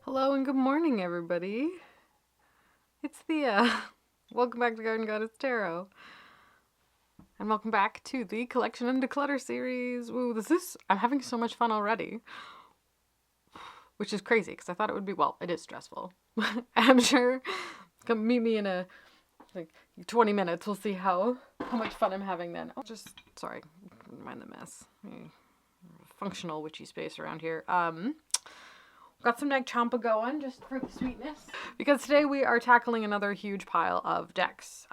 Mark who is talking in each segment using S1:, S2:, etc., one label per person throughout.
S1: Hello and good morning, everybody. It's Thea. Welcome back to Garden Goddess Tarot. And welcome back to the Collection and Declutter series. Woo, I'm having so much fun already. Which is crazy, because I thought it would be, it is stressful. I'm sure. Come meet me in like 20 minutes. We'll see how much fun I'm having then. Sorry, mind the mess. Functional witchy space around here. Got some Nag Champa going just for the sweetness. Because today we are tackling another huge pile of decks.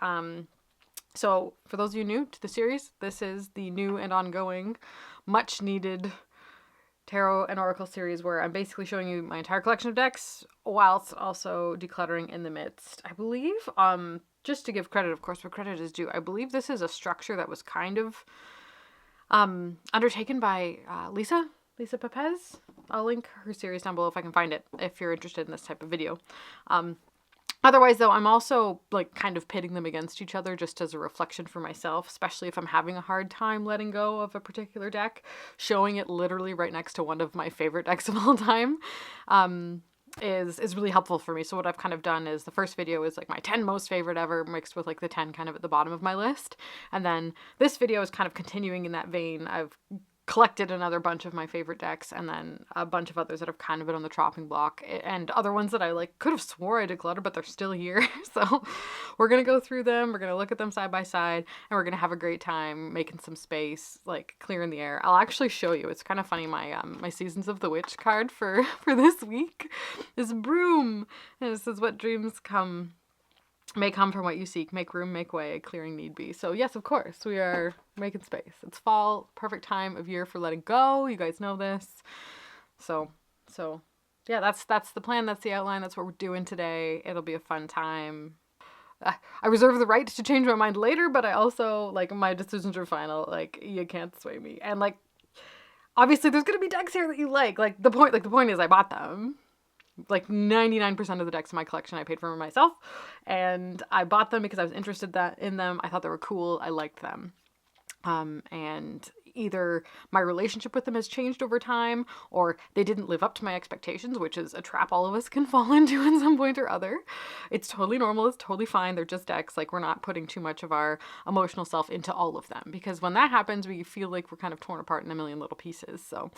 S1: So for those of you new to the series, this is the new and ongoing, much needed tarot and oracle series where I'm basically showing you my entire collection of decks whilst also decluttering in the midst. I believe, just to give credit, of course, where credit is due, I believe this is a structure that was kind of undertaken by Lisa Pepez. I'll link her series down below if I can find it, if you're interested in this type of video. Otherwise, though, I'm also kind of pitting them against each other just as a reflection for myself, especially if I'm having a hard time letting go of a particular deck. Showing it literally right next to one of my favorite decks of all time is really helpful for me. So what I've kind of done is the first video is my 10 most favorite ever mixed with the 10 kind of at the bottom of my list. And then this video is kind of continuing in that vein. I've collected another bunch of my favorite decks and then a bunch of others that have kind of been on the chopping block and other ones that I could have swore I decluttered, but they're still here. So we're going to go through them. We're going to look at them side by side and we're going to have a great time making some space, clearing the air. I'll actually show you. It's kind of funny. My Seasons of the Witch card for this week is Broom. And it says, what dreams may come from what you seek. Make room, make way, clearing need be. So yes, of course, we are making space. It's fall, perfect time of year for letting go. You guys know this. So yeah, that's the plan. That's the outline. That's what we're doing today. It'll be a fun time. I reserve the right to change my mind later, but I also, my decisions are final. You can't sway me. And obviously there's going to be decks here that you like. The point is I bought them. 99% of the decks in my collection I paid for myself, and I bought them because I was interested in them. I thought they were cool. I liked them. And either my relationship with them has changed over time or they didn't live up to my expectations, which is a trap all of us can fall into at some point or other. It's totally normal. It's totally fine. They're just decks. We're not putting too much of our emotional self into all of them, because when that happens, we feel like we're kind of torn apart in a million little pieces. So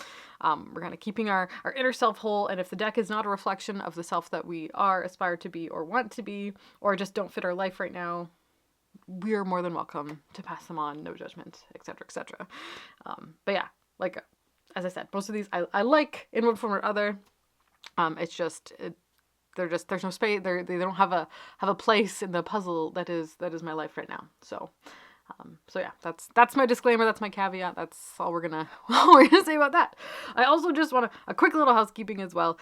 S1: we're kind of keeping our inner self whole. And if the deck is not a reflection of the self that we are, aspire to be, or want to be, or just don't fit our life right now, we are more than welcome to pass them on, no judgment, etc., etc. But yeah, as I said, most of these I like in one form or other. It's just there's no space. They don't have a place in the puzzle that is my life right now. So yeah, that's my disclaimer. That's my caveat. That's all we're gonna say about that. I also just want a quick little housekeeping as well.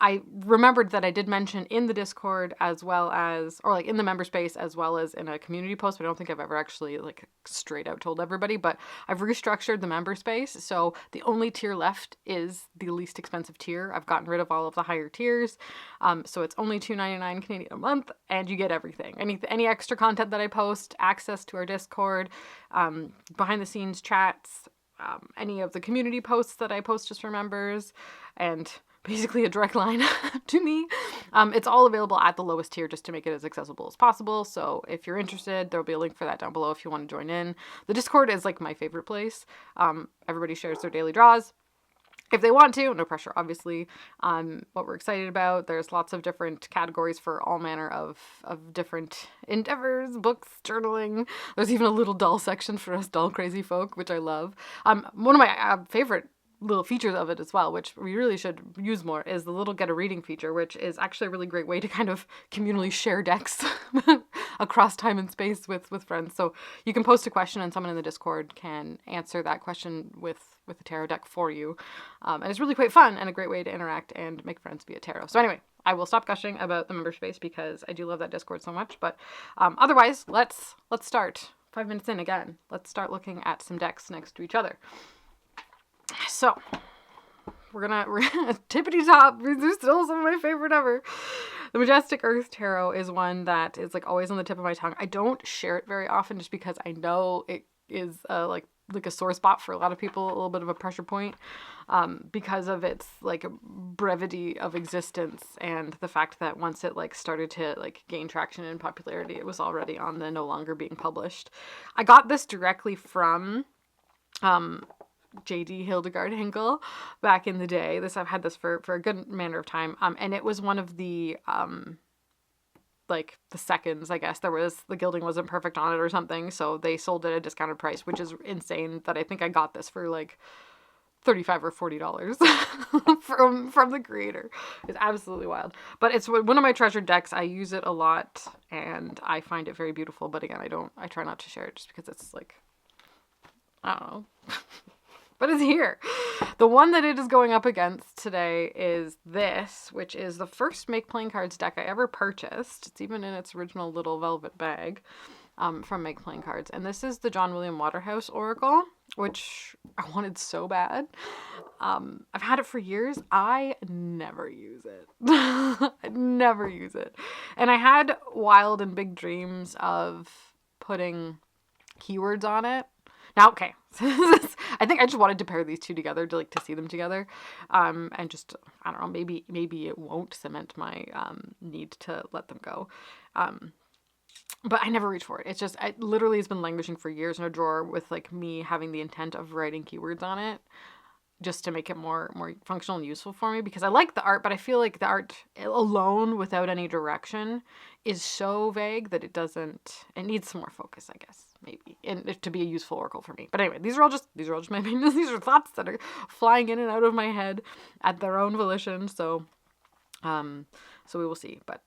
S1: I remembered that I did mention in the Discord as well as, or in the member space as well as in a community post, but I don't think I've ever actually straight out told everybody, but I've restructured the member space. So the only tier left is the least expensive tier. I've gotten rid of all of the higher tiers. So it's only $2.99 Canadian a month and you get everything. Any extra content that I post, access to our Discord, behind the scenes chats, any of the community posts that I post just for members, and basically a direct line to me. It's all available at the lowest tier just to make it as accessible as possible. So if you're interested, there'll be a link for that down below if you want to join in. The Discord is my favorite place. Everybody shares their daily draws if they want to, no pressure, obviously. What we're excited about. There's lots of different categories for all manner of different endeavors, books, journaling. There's even a little doll section for us doll crazy folk, which I love. One of my favorite little features of it as well, which we really should use more, is the little get a reading feature, which is actually a really great way to kind of communally share decks across time and space with friends. So you can post a question and someone in the Discord can answer that question with a tarot deck for you. And it's really quite fun and a great way to interact and make friends via tarot. So anyway, I will stop gushing about the member space because I do love that Discord so much. But otherwise, let's start. 5 minutes in again. Let's start looking at some decks next to each other. So we're gonna tippity top. These are still some of my favorite ever. The Majestic Earth Tarot is one that is always on the tip of my tongue. I don't share it very often just because I know it is like a sore spot for a lot of people, a little bit of a pressure point, because of its like brevity of existence and the fact that once it like started to like gain traction and popularity, it was already on the no longer being published. I got this directly from JD Hildegard Hinkle back in the day. I've had this for a good manner of time. And it was one of the like the seconds, I guess. The gilding wasn't perfect on it or something, so they sold it at a discounted price, which is insane that I think I got this for like $35 or $40 from the creator. It's absolutely wild. But it's one of my treasured decks. I use it a lot and I find it very beautiful, but again, I try not to share it just because it's like, I don't know. But it's here. The one that it is going up against today is this, which is the first Make Playing Cards deck I ever purchased. It's even in its original little velvet bag from Make Playing Cards. And this is the John William Waterhouse Oracle, which I wanted so bad. I've had it for years. I never use it. I never use it. And I had wild and big dreams of putting keywords on it. Now, okay, I think I just wanted to pair these two together to see them together, and just, I don't know, maybe it won't cement my need to let them go, but I never reach for it. It's just, it literally has been languishing for years in a drawer with like me having the intent of writing keywords on it, just to make it more functional and useful for me, because I like the art, but I feel like the art alone without any direction is so vague that it needs some more focus, I guess, maybe, and to be a useful oracle for me. But anyway, these are all just my opinions. These are thoughts that are flying in and out of my head at their own volition. So we will see. But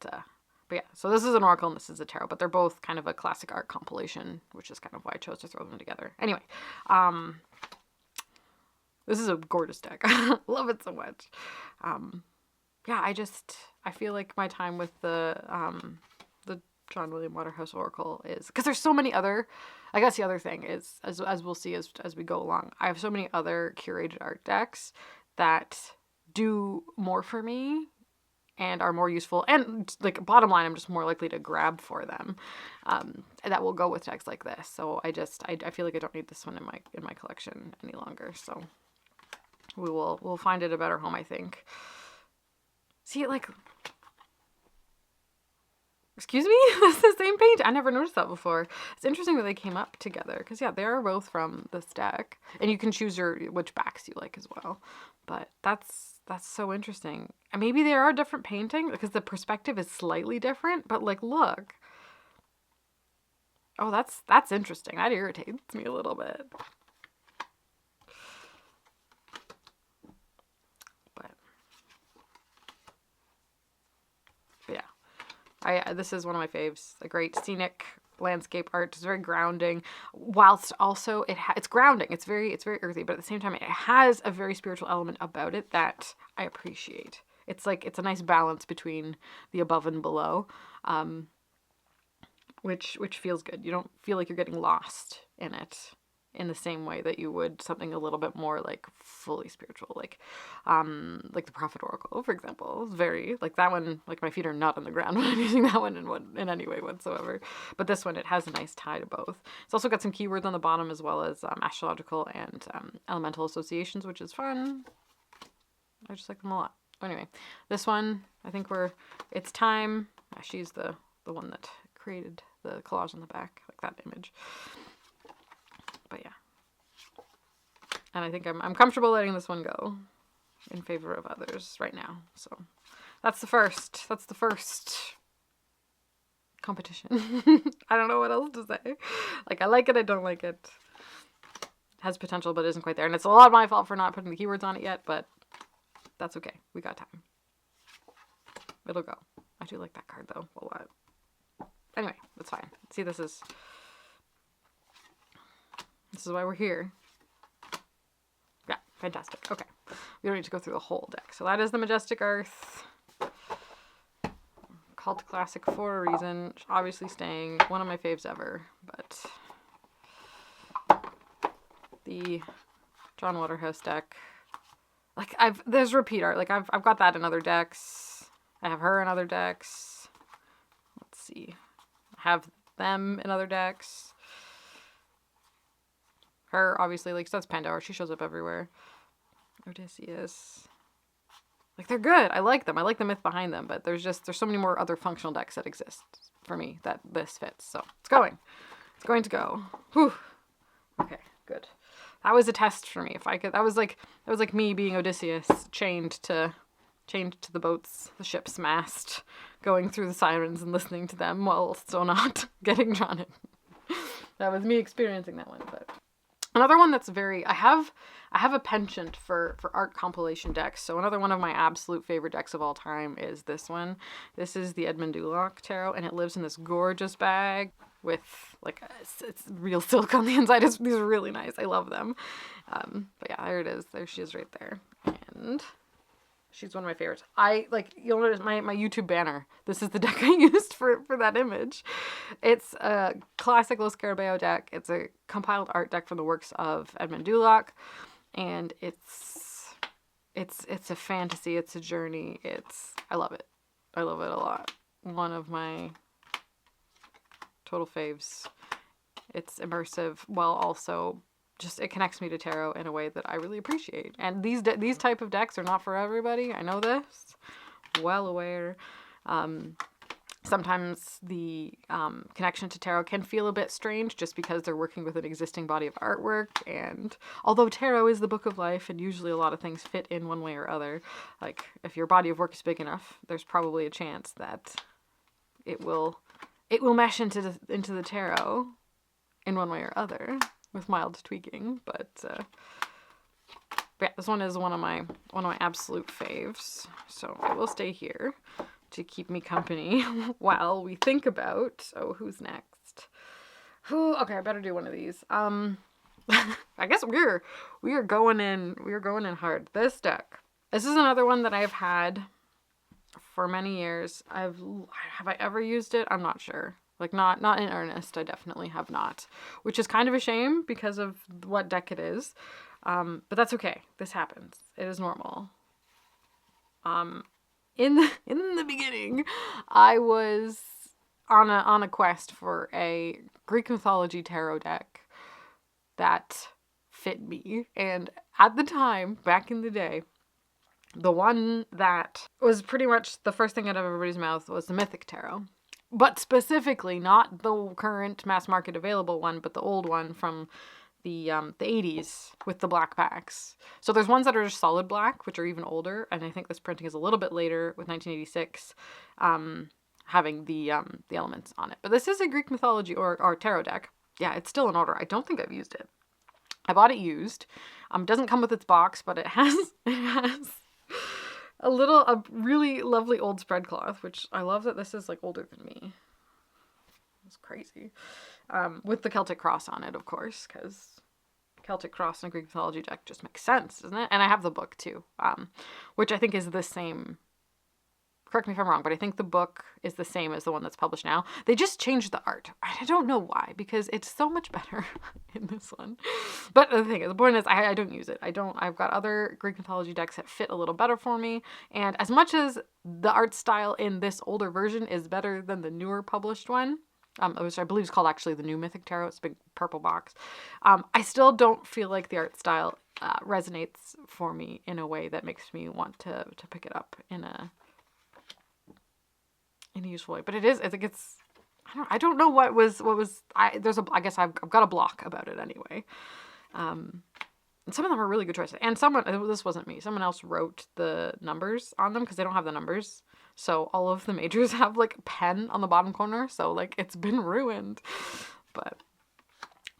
S1: yeah, so this is an oracle and this is a tarot, but they're both kind of a classic art compilation, which is kind of why I chose to throw them together. Anyway, this is a gorgeous deck. Love it so much. Yeah, I feel like my time with the John William Waterhouse Oracle is, because there's so many other, I guess the other thing is, as we'll see as we go along, I have so many other curated art decks that do more for me and are more useful, and like bottom line, I'm just more likely to grab for them, and that will go with decks like this. So I feel like I don't need this one in my collection any longer. So we'll find it a better home, I think. See, like, excuse me? That's the same paint. I never noticed that before. It's interesting that they came up together, because yeah, they are both from this deck, and you can choose which backs you like as well. But that's so interesting. And maybe there are different paintings because the perspective is slightly different, but like, look. Oh, that's interesting. That irritates me a little bit. This is one of my faves. A great scenic landscape art. It's very grounding, whilst also it's grounding. It's very earthy, but at the same time, it has a very spiritual element about it that I appreciate. It's like, it's a nice balance between the above and below, which feels good. You don't feel like you're getting lost in it in the same way that you would something a little bit more like fully spiritual, like the Prophet Oracle, for example. It's very, like, that one, like, my feet are not on the ground when I'm using that one in any way whatsoever. But this one, it has a nice tie to both. It's also got some keywords on the bottom, as well as astrological and elemental associations, which is fun. I just like them a lot. Anyway, this one, I think it's time. She's the one that created the collage on the back, like that image. But yeah, and I think I'm comfortable letting this one go in favor of others right now. So that's the first competition. I don't know what else to say. Like, I like it, I don't like it. It has potential, but isn't quite there. And it's a lot of my fault for not putting the keywords on it yet, but that's okay. We got time. It'll go. I do like that card though a lot. Anyway, that's fine. See, this is why we're here. Yeah, fantastic. Okay. We don't need to go through the whole deck. So that is the Majestic Earth. Cult classic for a reason. Obviously staying. One of my faves ever. But the John Waterhouse deck. Like, there's repeat art. Like, I've got that in other decks. I have her in other decks. Let's see. I have them in other decks. Her, obviously, like, so that's Pandora. She shows up everywhere. Odysseus. Like, they're good. I like them. I like the myth behind them, but there's so many more other functional decks that exist for me that this fits. So it's going. It's going to go. Whew. Okay, good. That was a test for me. If I could, that was like me being Odysseus, chained to the boats, the ship's mast, going through the sirens and listening to them while still not getting drawn in. That was me experiencing that one. But another one that's very, I have a penchant for art compilation decks. So another one of my absolute favorite decks of all time is this one. This is the Edmund Duloc Tarot, and it lives in this gorgeous bag with like it's real silk on the inside. These are really nice. I love them. But yeah, there it is. There she is right there. And she's one of my favorites. You'll notice my YouTube banner. This is the deck I used for that image. It's a classic Lo Scarabeo deck. It's a compiled art deck from the works of Edmund Duloc. And it's a fantasy. It's a journey. I love it. I love it a lot. One of my total faves. It's immersive while also just it connects me to tarot in a way that I really appreciate. And these type of decks are not for everybody. I know this. Well aware. Sometimes the connection to tarot can feel a bit strange just because they're working with an existing body of artwork. And although tarot is the book of life and usually a lot of things fit in one way or other, like if your body of work is big enough, there's probably a chance that it will mesh into the tarot in one way or other with mild tweaking. But yeah, this one is one of my absolute faves. So it will stay here to keep me company while we think about, who's next? Okay, I better do one of these. I guess we are going in hard. This deck. This is another one that I've had for many years. Have I ever used it? I'm not sure. Like not in earnest. I definitely have not, which is kind of a shame because of what deck it is. But that's okay. This happens. It is normal. In the beginning, I was on a quest for a Greek mythology tarot deck that fit me. And at the time, back in the day, the one that was pretty much the first thing out of everybody's mouth was the Mythic Tarot. But specifically, not the current mass market available one, but the old one from the 80s with the black backs. So there's ones that are just solid black, which are even older, and I think this printing is a little bit later with 1986, having the elements on it. But this is a Greek mythology or tarot deck. Yeah, it's still in order. I don't think I've used it. I bought it used. It doesn't come with its box, but it has a really lovely old spread cloth, which I love that this is like older than me. It's crazy. With the Celtic cross on it, of course, because Celtic cross in a Greek mythology deck just makes sense, doesn't it? And I have the book too, which I think is the same. Correct me if I'm wrong, but I think the book is the same as the one that's published now. They just changed the art. I don't know why, because it's so much better in this one. But the point is, I don't use it. I've got other Greek mythology decks that fit a little better for me. And as much as the art style in this older version is better than the newer published one, which I believe is called actually the New Mythic Tarot. It's a big purple box. I still don't feel like the art style resonates for me in a way that makes me want to pick it up in a useful way. But it is. I think it's. I don't know what was. I guess I've got a block about it anyway. And some of them are really good choices. And this wasn't me. Someone else wrote the numbers on them because they don't have the numbers. So all of the majors have like a pen on the bottom corner. So like it's been ruined, but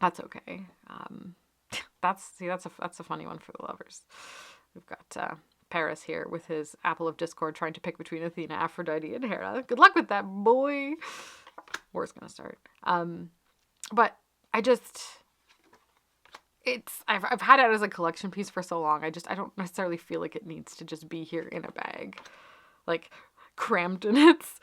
S1: that's okay. That's a funny one for the lovers. We've got Paris here with his apple of discord trying to pick between Athena, Aphrodite, and Hera. Good luck with that, boy. War's gonna start. But I've had it as a collection piece for so long. I don't necessarily feel like it needs to just be here in a bag, like crammed in its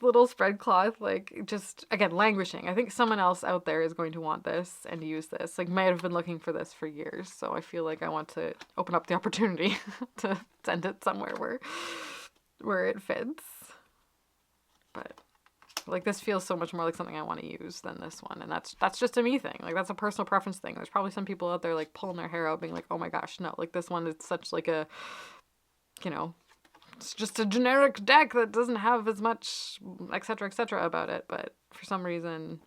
S1: little spread cloth, like just again languishing. I think someone else out there is going to want this and use this. Like might have been looking for this for years. So I feel like I want to open up the opportunity to send it somewhere where it fits. But Like, this feels so much more like something I want to use than this one. And that's just a me thing. Like, that's a personal preference thing. There's probably some people out there, like, pulling their hair out being like, oh my gosh, no. Like, this one is such, like, a, you know, it's just a generic deck that doesn't have as much etc. About it. But for some reason,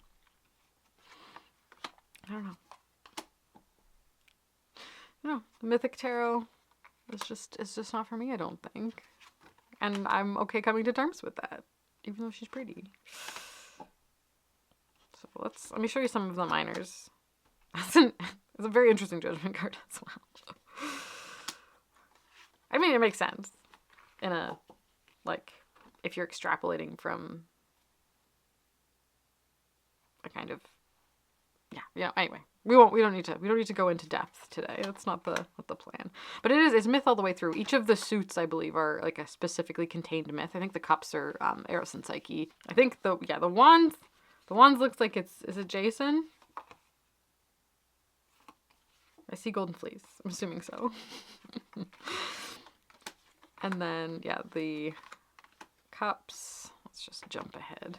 S1: I don't know. No, the Mythic Tarot is just, it's just not for me, I don't think. And I'm okay coming to terms with that, even though she's pretty. So let me show you some of the minors. It's a very interesting judgment card as well. I mean, it makes sense in a, like, if you're extrapolating from a kind of, yeah, anyway. We don't need to go into depth today. That's not the plan. But it's myth all the way through. Each of the suits, I believe, are like a specifically contained myth. I think the cups are Eros and Psyche. I think the wands looks like is it Jason? I see Golden Fleece. I'm assuming so. And then the cups. Let's just jump ahead.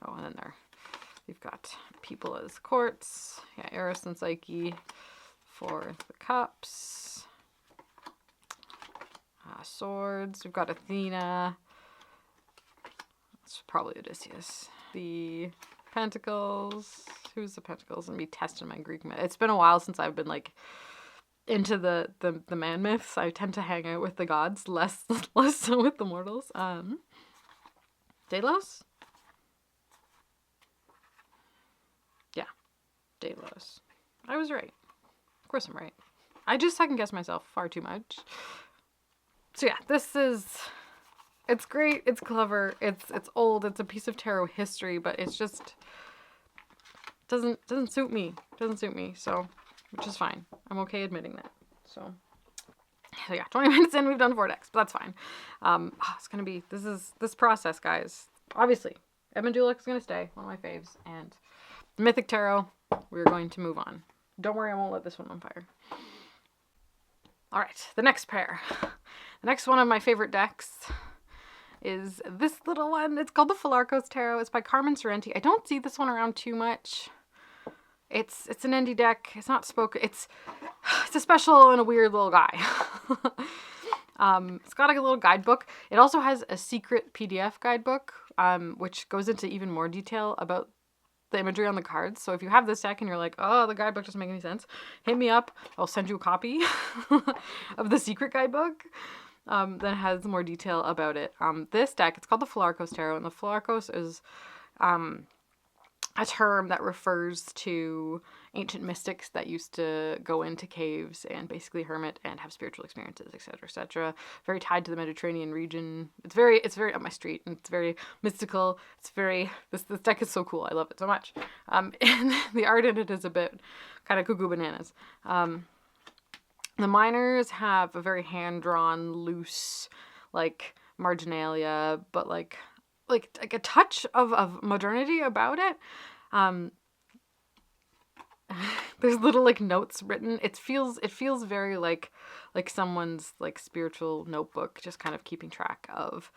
S1: Oh, and then we've got people as courts. Yeah, Eros and Psyche for the cups. Swords. We've got Athena. It's probably Odysseus. The pentacles. Who's the pentacles? Let me test in my Greek myth. It's been a while since I've been like into the man myths. I tend to hang out with the gods, less so with the mortals. Delos? Delos. I was right. Of course I'm right. I just second guess myself far too much. So yeah, it's great, it's clever, it's old, it's a piece of tarot history, but it's just doesn't suit me. Doesn't suit me, so which is fine. I'm okay admitting that. So yeah, 20 minutes in, we've done 4 decks, but that's fine. It's gonna be this process, guys. Obviously, Edmund Dulux is gonna stay, one of my faves, and the Mythic Tarot, we're going to move on. Don't worry, I won't let this one on fire. All right, the next pair. The next one of my favorite decks is this little one. It's called the Philarkos Tarot. It's by Carmen Sorrenti. I don't see this one around too much. It's an indie deck. It's not spoken. It's a special and a weird little guy. It's got like a little guidebook. It also has a secret PDF guidebook, which goes into even more detail about the imagery on the cards. So if you have this deck and you're like, oh, the guidebook doesn't make any sense, hit me up. I'll send you a copy of the secret guidebook that has more detail about it. This deck, it's called the Philarkos Tarot, and the Philarkos is a term that refers to ancient mystics that used to go into caves and basically hermit and have spiritual experiences, etc., etc. Very tied to the Mediterranean region. It's very up my street, and it's very mystical. It's very this deck is so cool. I love it so much. And the art in it is a bit kind of cuckoo bananas. The minors have a very hand-drawn, loose, like marginalia, but like a touch of modernity about it. There's little like notes written. It feels very like someone's like spiritual notebook, just kind of keeping track of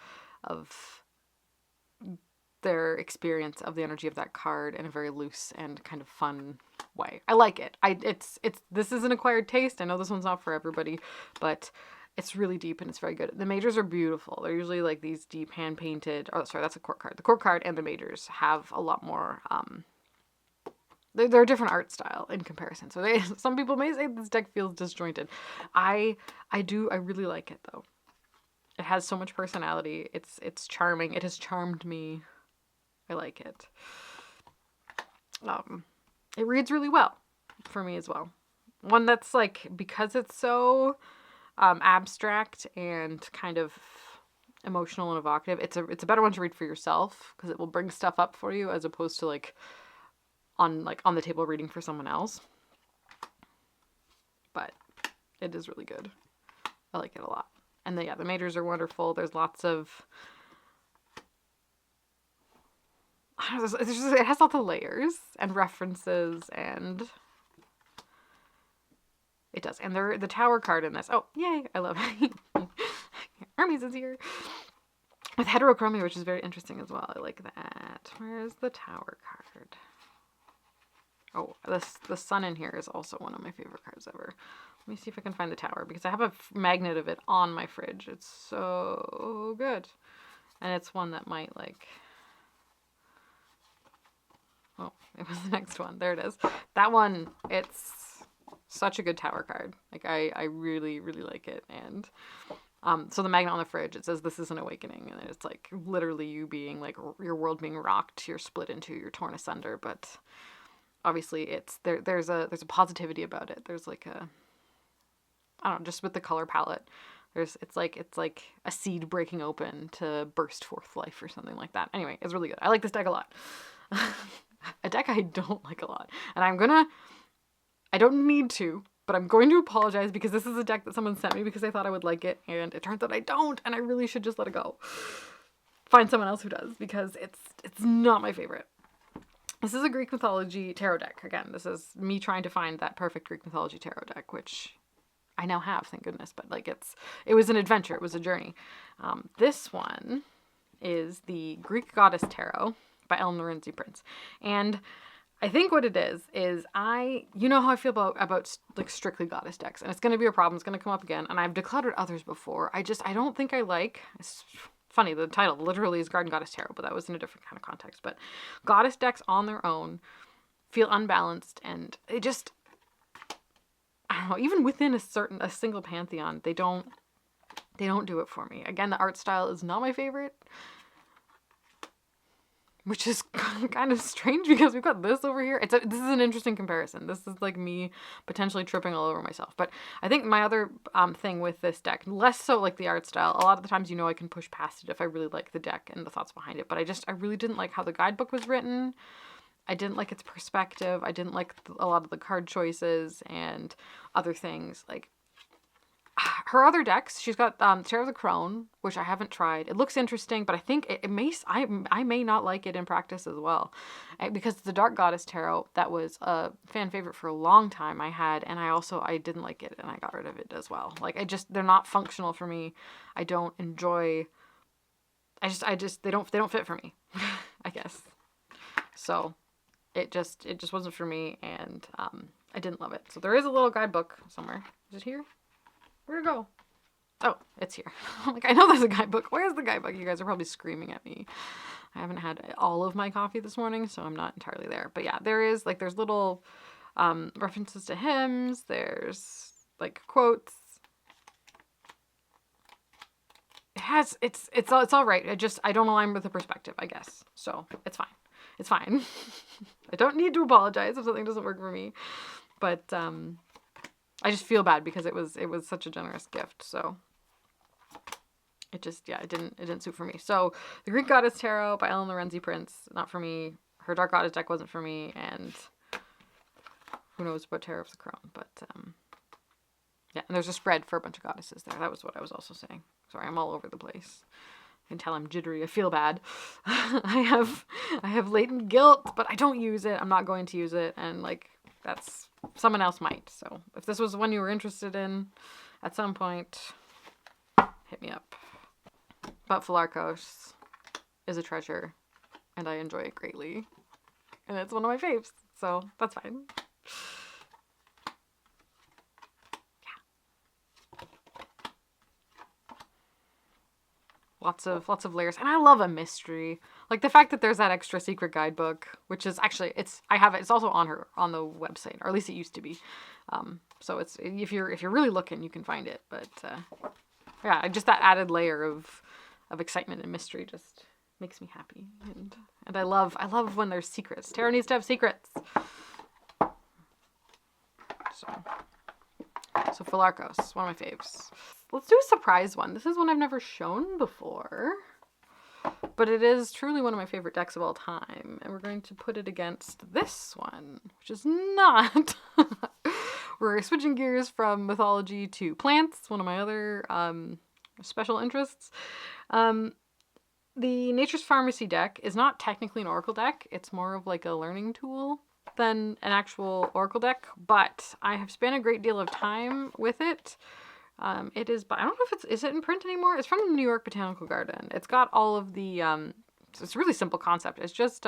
S1: their experience of the energy of that card in a very loose and kind of fun way. I like it. This is an acquired taste. I know this one's not for everybody, but it's really deep and it's very good. The majors are beautiful. They're usually like these deep hand painted. Oh, sorry, that's a court card. The court card and the majors have a lot more. They're a different art style in comparison. So some people may say this deck feels disjointed. I really like it though. It has so much personality. It's charming. It has charmed me. I like it. It reads really well for me as well. One that's like, because it's so abstract and kind of emotional and evocative, it's a better one to read for yourself because it will bring stuff up for you as opposed to like on the table reading for someone else. But it is really good. I like it a lot. And the majors are wonderful. There's lots of it has lots of layers and references, and it does. And the tower card in this. Oh, yay! I love it. Hermes is here. with heterochromia, which is very interesting as well. I like that. Where's the Tower card? Oh, the Sun in here is also one of my favorite cards ever. Let me see if I can find the Tower, because I have a magnet of it on my fridge. It's so good. And it's one that might, like... Oh, it was the next one. There it is. That one, it's such a good Tower card. Like, I really, really like it. And so the magnet on the fridge, it says this is an awakening. And it's like literally you being like your world being rocked. You're split into, you're torn asunder. But obviously it's there's a positivity about it. There's like a, I don't know, just with the color palette. It's like a seed breaking open to burst forth life or something like that. Anyway, it's really good. I like this deck a lot. A deck I don't like a lot. And I don't need to, but I'm going to apologize because this is a deck that someone sent me because they thought I would like it, and it turns out I don't, and I really should just let it go. Find someone else who does, because it's not my favorite. This is a Greek mythology tarot deck. Again, this is me trying to find that perfect Greek mythology tarot deck, which I now have, thank goodness, but like it was an adventure, it was a journey. This one is the Greek Goddess Tarot by Ellen Lorenzi Prince. And I think what it is you know how I feel about like strictly goddess decks, and it's going to be a problem. It's going to come up again, and I've decluttered others before. I don't think I like, it's funny, the title literally is Garden Goddess Tarot, but that was in a different kind of context. But goddess decks on their own feel unbalanced, and it just, I don't know, even within a single pantheon, they don't do it for me. Again, the art style is not my favorite, which is kind of strange because we've got this over here. This is an interesting comparison. This is like me potentially tripping all over myself. But I think my other thing with this deck, less so like the art style, a lot of the times, you know, I can push past it if I really like the deck and the thoughts behind it. But I really didn't like how the guidebook was written. I didn't like its perspective. I didn't like a lot of the card choices and other things. Like, her other decks, she's got Tarot of the Crone, which I haven't tried. It looks interesting, but I think I may not like it in practice as well. Because the Dark Goddess Tarot, that was a fan favorite for a long time I had, and I didn't like it, and I got rid of it as well. Like, they're not functional for me. I don't enjoy, they don't fit for me, I guess. So, it just wasn't for me, and I didn't love it. So there is a little guidebook somewhere. Is it here? Where'd it go? Oh, it's here. I'm like, I know there's a guidebook. Where's the guidebook? You guys are probably screaming at me. I haven't had all of my coffee this morning, so I'm not entirely there. But yeah, there's little references to hymns. There's like quotes. It's all right. I don't align with the perspective, I guess. So it's fine. It's fine. I don't need to apologize if something doesn't work for me. But I just feel bad because it was such a generous gift. So it just, yeah, it didn't suit for me. So the Greek Goddess Tarot by Ellen Lorenzi Prince, not for me. Her Dark Goddess deck wasn't for me, and who knows about Tarot of the Crone. But yeah, and there's a spread for a bunch of goddesses there. That was what I was also saying. Sorry, I'm all over the place. You can tell I'm jittery. I feel bad. I have latent guilt, but I don't use it. I'm not going to use it, and like, that's, someone else might. So if this was one you were interested in at some point, hit me up. But Philarkos is a treasure, and I enjoy it greatly, and it's one of my faves, so that's fine. Lots of layers, and I love a mystery. Like the fact that there's that extra secret guidebook, which is actually, it's also on the website, or at least it used to be. So it's, if you're really looking, you can find it. But yeah, just that added layer of excitement and mystery just makes me happy, and I love when there's secrets. Tarot needs to have secrets. So Philarkos, one of my faves. Let's do a surprise one. This is one I've never shown before, but it is truly one of my favorite decks of all time. And we're going to put it against this one, which is not. We're switching gears from mythology to plants, one of my other special interests. The Nature's Pharmacy deck is not technically an oracle deck. It's more of like a learning tool than an actual oracle deck, but I have spent a great deal of time with it It is, but I don't know if is it in print anymore? It's from the New York Botanical Garden. It's got all of the, it's a really simple concept. It's just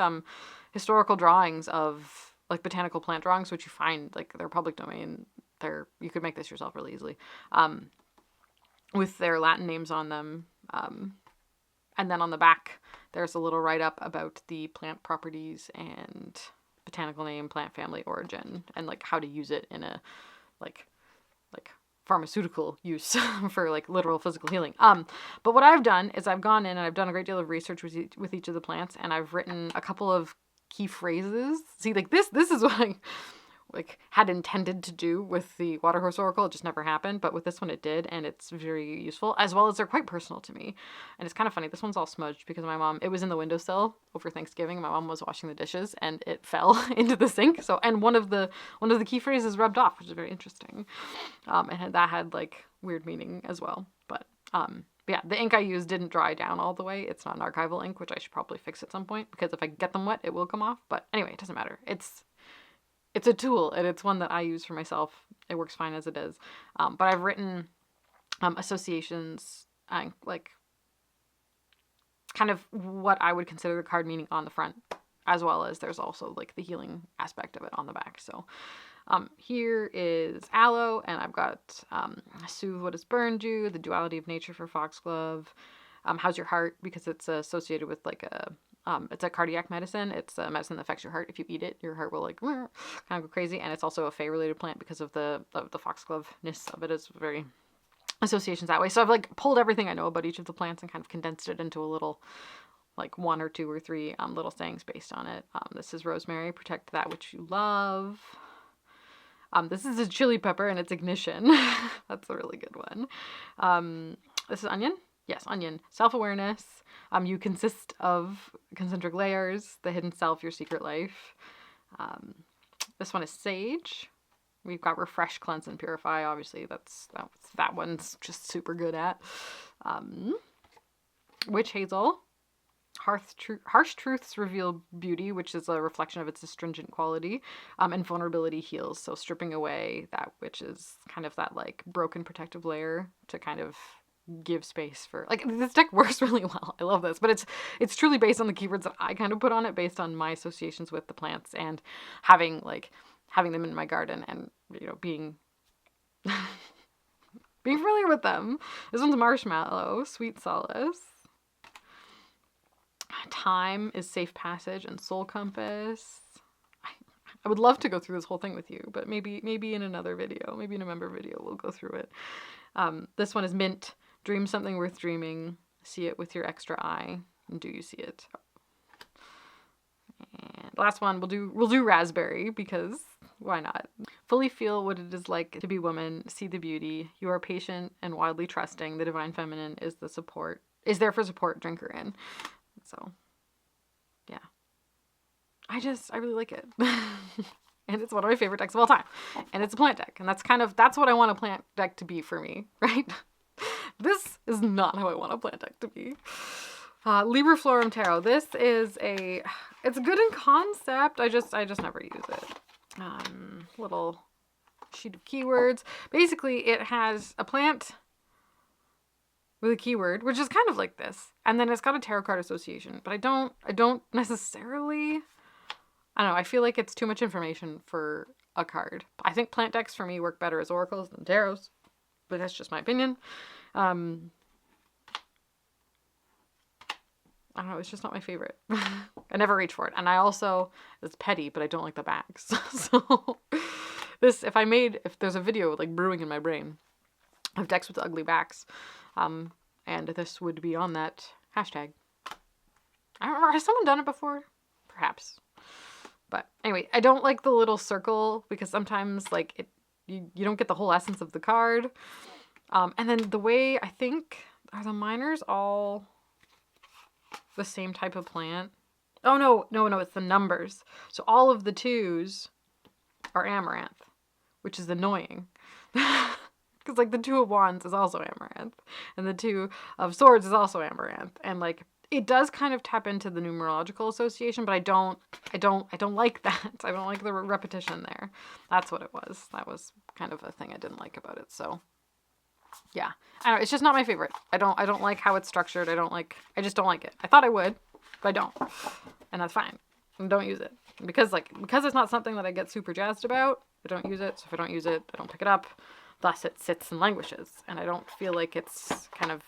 S1: historical drawings of like botanical plant drawings, which you find like they're public domain. You could make this yourself really easily, with their Latin names on them. And then on the back, there's a little write-up about the plant properties and botanical name, plant family, origin, and like how to use it in a like pharmaceutical use for like literal physical healing. But what I've done is I've gone in and I've done a great deal of research with each of the plants, and I've written a couple of key phrases. See, like this is what I like had intended to do with the Water Horse Oracle. It just never happened, but with this one it did, and it's very useful, as well as they're quite personal to me. And it's kind of funny, this one's all smudged because my mom, it was in the windowsill over Thanksgiving. My mom was washing the dishes and it fell into the sink. So, and one of the key phrases rubbed off, which is very interesting. And that had like weird meaning as well. But yeah, the ink I used didn't dry down all the way. It's not an archival ink, which I should probably fix at some point, because if I get them wet, it will come off. But anyway, it doesn't matter. It's a tool, and it's one that I use for myself. It works fine as it is. But I've written associations, like kind of what I would consider the card meaning on the front, as well as there's also like the healing aspect of it on the back. So here is aloe, and I've got soothe what has burned you, the duality of nature for foxglove, how's your heart, because it's associated with like it's a cardiac medicine. It's a medicine that affects your heart. If you eat it, your heart will like kind of go crazy. And it's also a Fae-related plant because of the foxglove-ness of it. Is very associations that way. So I've like pulled everything I know about each of the plants and kind of condensed it into a little, like 1 or 2 or 3 little sayings based on it. This is rosemary, protect that which you love. This is a chili pepper and it's ignition. That's a really good one. This is onion. Yes, onion. Self-awareness. You consist of concentric layers, the hidden self, your secret life. This one is sage. We've got refresh, cleanse, and purify. Obviously, that one's just super good at. Witch hazel. Harsh truths reveal beauty, which is a reflection of its astringent quality. And vulnerability heals. So stripping away that which is kind of that like broken protective layer to kind of give space for, like, this deck works really well. I love this, but it's truly based on the keywords that I kind of put on it based on my associations with the plants and having them in my garden and, you know, being familiar with them. This one's marshmallow, sweet solace. Time is safe passage and soul compass. I would love to go through this whole thing with you, but maybe in another video, maybe in a member video, we'll go through it. This one is mint. Dream something worth dreaming. See it with your extra eye. And do you see it? And last one, we'll do raspberry, because why not? Fully feel what it is like to be woman. See the beauty. You are patient and wildly trusting. The divine feminine is there for support. Drink her in. So, yeah. I really like it. And it's one of my favorite decks of all time. And it's a plant deck. And that's what I want a plant deck to be for me, right? This is not how I want a plant deck to be. Libriflorum Tarot. This is it's good in concept. I just never use it. Little sheet of keywords. Basically, it has a plant with a keyword, which is kind of like this. And then it's got a tarot card association. But I don't necessarily, I don't know, I feel like it's too much information for a card. I think plant decks for me work better as oracles than tarots, but that's just my opinion. I don't know, it's just not my favorite. I never reach for it. And I also, it's petty, but I don't like the backs. So if there's a video like brewing in my brain of decks with ugly backs, and this would be on that hashtag. I don't remember, has someone done it before? Perhaps. But anyway, I don't like the little circle because sometimes like you don't get the whole essence of the card. And then the way, I think, are the minors all the same type of plant? Oh, no, it's the numbers. So all of the 2s are amaranth, which is annoying. Because, like, the 2 of Wands is also amaranth. And the 2 of Swords is also amaranth. And, like, it does kind of tap into the numerological association, but I don't like that. I don't like the repetition there. That's what it was. That was kind of a thing I didn't like about it, so. yeah, I don't know, it's just not my favorite. I don't like how it's structured. I just don't like it. I thought I would, but I don't. And that's fine. And don't use it. Because it's not something that I get super jazzed about, I don't use it. So if I don't use it, I don't pick it up. Thus it sits and languishes. And I don't feel like it's kind of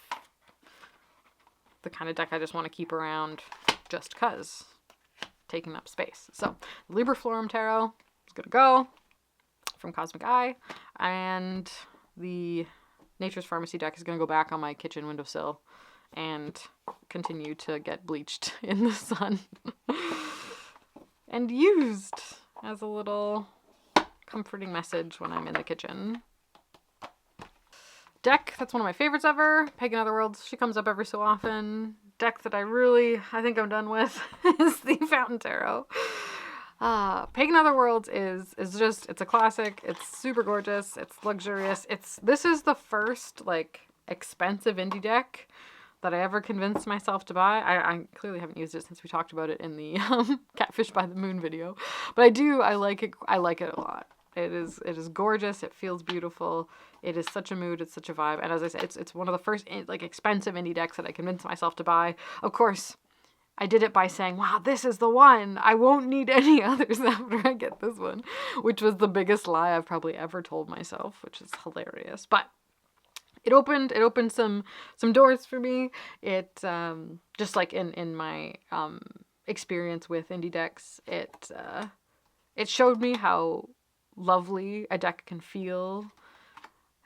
S1: the kind of deck I just want to keep around just cause. Taking up space. So Libreflorum Tarot is gonna go from Cosmic Eye. And the Nature's Pharmacy deck is gonna go back on my kitchen windowsill and continue to get bleached in the sun. And used as a little comforting message when I'm in the kitchen. Deck that's one of my favorites ever, Pagan Otherworlds. She comes up every so often. Deck that I think I'm done with is the Fountain Tarot. Pagan Otherworlds is just, it's a classic. It's super gorgeous. It's luxurious. This is the first like expensive indie deck that I ever convinced myself to buy. I clearly haven't used it since we talked about it in the Catfish by the Moon video, but I like it. I like it a lot. It is gorgeous. It feels beautiful. It is such a mood. It's such a vibe. And as I said, it's one of the first like expensive indie decks that I convinced myself to buy. Of course, I did it by saying, wow, this is the one. I won't need any others after I get this one, which was the biggest lie I've probably ever told myself, which is hilarious. But it opened some doors for me. It just like in my experience with indie decks, it showed me how lovely a deck can feel.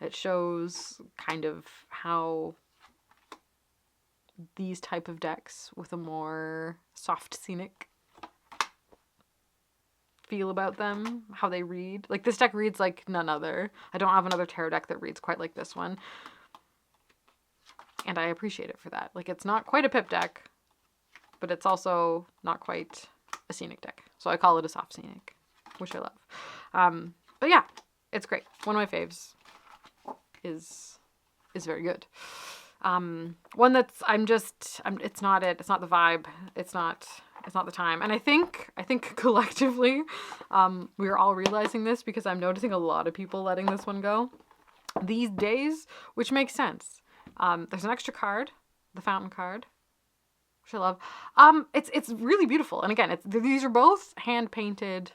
S1: It shows kind of how these type of decks with a more soft scenic feel about them, how they read. Like this deck reads like none other. I don't have another tarot deck that reads quite like this one. And I appreciate it for that. Like it's not quite a pip deck, but it's also not quite a scenic deck. So I call it a soft scenic, which I love. But yeah, it's great. One of my faves is very good. One that's it's not it. It's not the vibe. It's not the time. And I think collectively, we're all realizing this because I'm noticing a lot of people letting this one go these days, which makes sense. There's an extra card, the Fountain card, which I love. It's really beautiful. And again, these are both hand painted,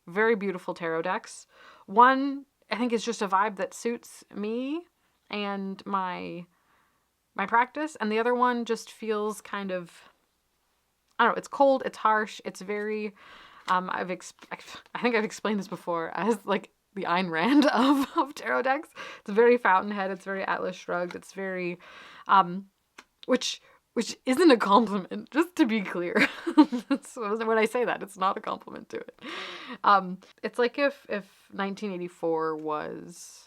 S1: very beautiful tarot decks. One, I think, is just a vibe that suits me and my practice, and the other one just feels kind of, I don't know, it's cold, it's harsh, it's very, I think I've explained this before as like the Ayn Rand of tarot decks. It's very Fountainhead, it's very Atlas Shrugged, it's very, which isn't a compliment, just to be clear. So when I say that, it's not a compliment to it. It's like if 1984 was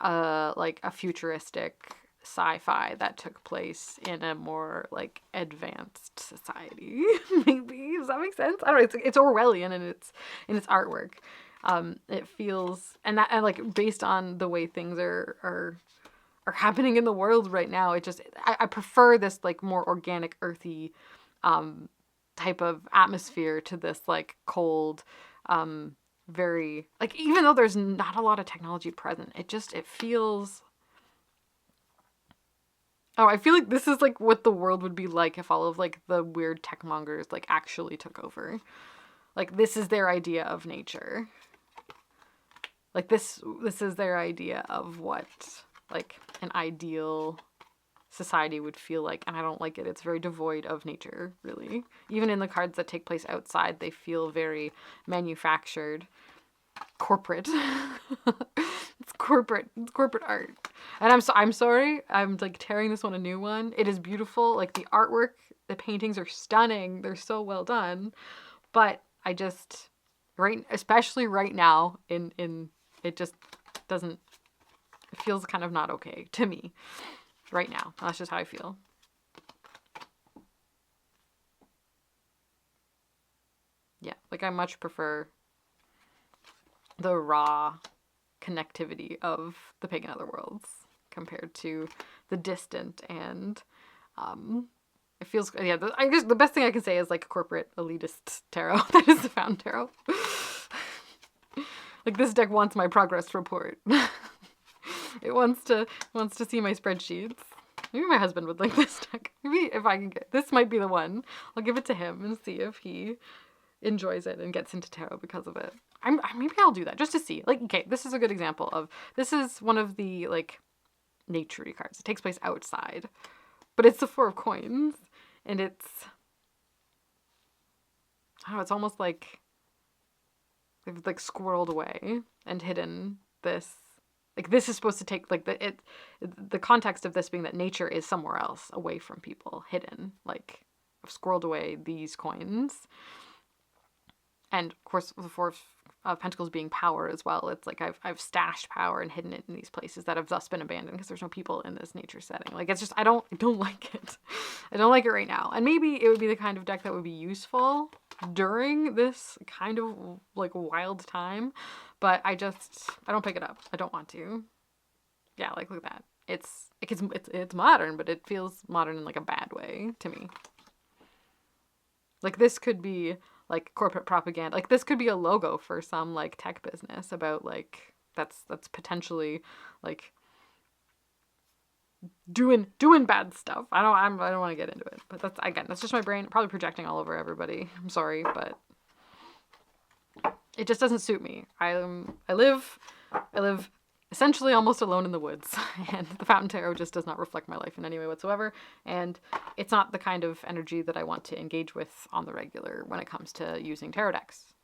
S1: like a futuristic sci-fi that took place in a more like advanced society. Maybe, does that make sense? I don't know. It's Orwellian in its artwork. It feels, and like based on the way things are happening in the world right now, I prefer this like more organic, earthy type of atmosphere to this like cold, very like, even though there's not a lot of technology present, it feels, oh, I feel like this is like what the world would be like if all of like the weird tech mongers like actually took over. Like this is their idea of nature. Like this is their idea of what like an ideal society would feel like, and I don't like it. It's very devoid of nature, really. Even in the cards that take place outside, they feel very manufactured, corporate. It's corporate art. And I'm sorry, I'm like tearing this one a new one. It is beautiful. Like the artwork, the paintings are stunning. They're so well done. But I just, especially right now, in it just doesn't, it feels kind of not okay to me right now. That's just how I feel. Yeah, like I much prefer the raw connectivity of the Pagan Otherworlds compared to the distant and it feels, yeah, I guess the best thing I can say is like a corporate elitist tarot. That is the Fountain Tarot. Like this deck wants my progress report. It wants to see my spreadsheets. Maybe my husband would like this deck. Maybe if I can get this, might be the one. I'll give it to him and see if he enjoys it and gets into tarot because of it. Maybe I'll do that just to see. Like, okay, this is a good example of, this is one of the like nature-y cards. It takes place outside, but it's the Four of Coins, and it's, I don't know, it's almost like they've like squirreled away and hidden this. Like, this is supposed to take, like, the context of this being that nature is somewhere else, away from people, hidden. Like, I've squirreled away these coins. And, of course, the Four of Pentacles being power as well. It's like I've stashed power and hidden it in these places that have thus been abandoned because there's no people in this nature setting. Like, it's just, I don't like it. I don't like it right now. And maybe it would be the kind of deck that would be useful during this kind of, like, wild time. But I don't pick it up. I don't want to. Yeah, like, look at that. It's modern, but it feels modern in, like, a bad way to me. Like, this could be, like, corporate propaganda. Like, this could be a logo for some, like, tech business about, like, that's potentially, like, doing bad stuff. I don't want to get into it. But that's just my brain probably projecting all over everybody. I'm sorry, but it just doesn't suit me. I live essentially almost alone in the woods, and the Fountain Tarot just does not reflect my life in any way whatsoever, and it's not the kind of energy that I want to engage with on the regular when it comes to using tarot decks.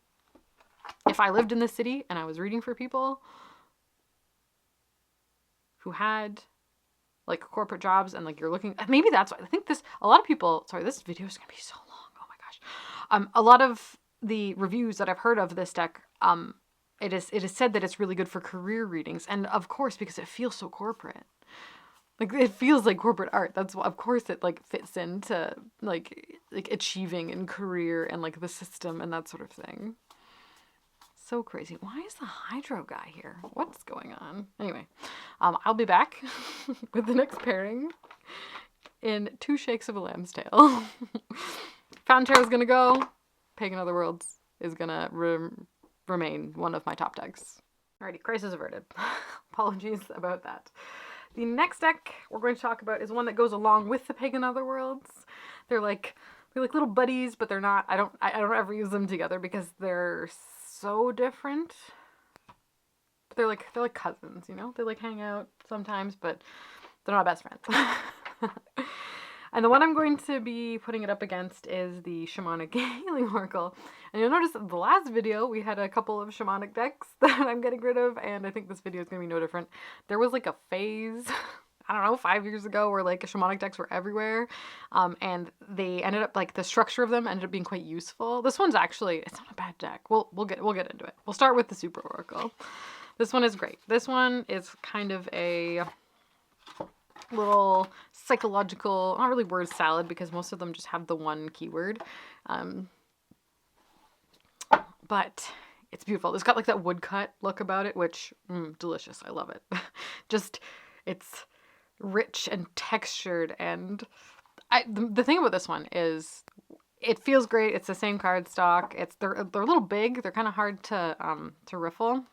S1: If I lived in the city and I was reading for people who had, like, corporate jobs, and, like, you're looking, maybe that's why I think a lot of people, sorry, this video is gonna be so long, oh my gosh. A lot of the reviews that I've heard of this deck, it is said that it's really good for career readings, and of course, because it feels so corporate. Like, it feels like corporate art. That's why, of course, it, like, fits into, like achieving in career and, like, the system and that sort of thing. So crazy. Why is the Hydro guy here? What's going on? Anyway, I'll be back with the next pairing in 2 shakes of a lamb's tail. Fountain Tarot is gonna go. Pagan Otherworlds is gonna remain one of my top decks. Alrighty, crisis averted. Apologies about that. The next deck we're going to talk about is one that goes along with the Pagan Otherworlds. They're like little buddies, but they're not. I don't ever use them together because they're so different. But they're like cousins, you know? They like hang out sometimes, but they're not best friends. And the one I'm going to be putting it up against is the Shamanic Healing Oracle. And you'll notice in the last video, we had a couple of shamanic decks that I'm getting rid of, and I think this video is going to be no different. There was, like, a phase, I don't know, 5 years ago where, like, shamanic decks were everywhere, and they ended up, like, the structure of them ended up being quite useful. This one's actually, it's not a bad deck. We'll get into it. We'll start with the Super Oracle. This one is great. This one is kind of a little psychological, not really word salad because most of them just have the one keyword. But it's beautiful. It's got, like, that woodcut look about it, which, delicious. I love it. Just, it's rich and textured, and the thing about this one is it feels great. It's the same card stock. They're a little big. They're kind of hard to riffle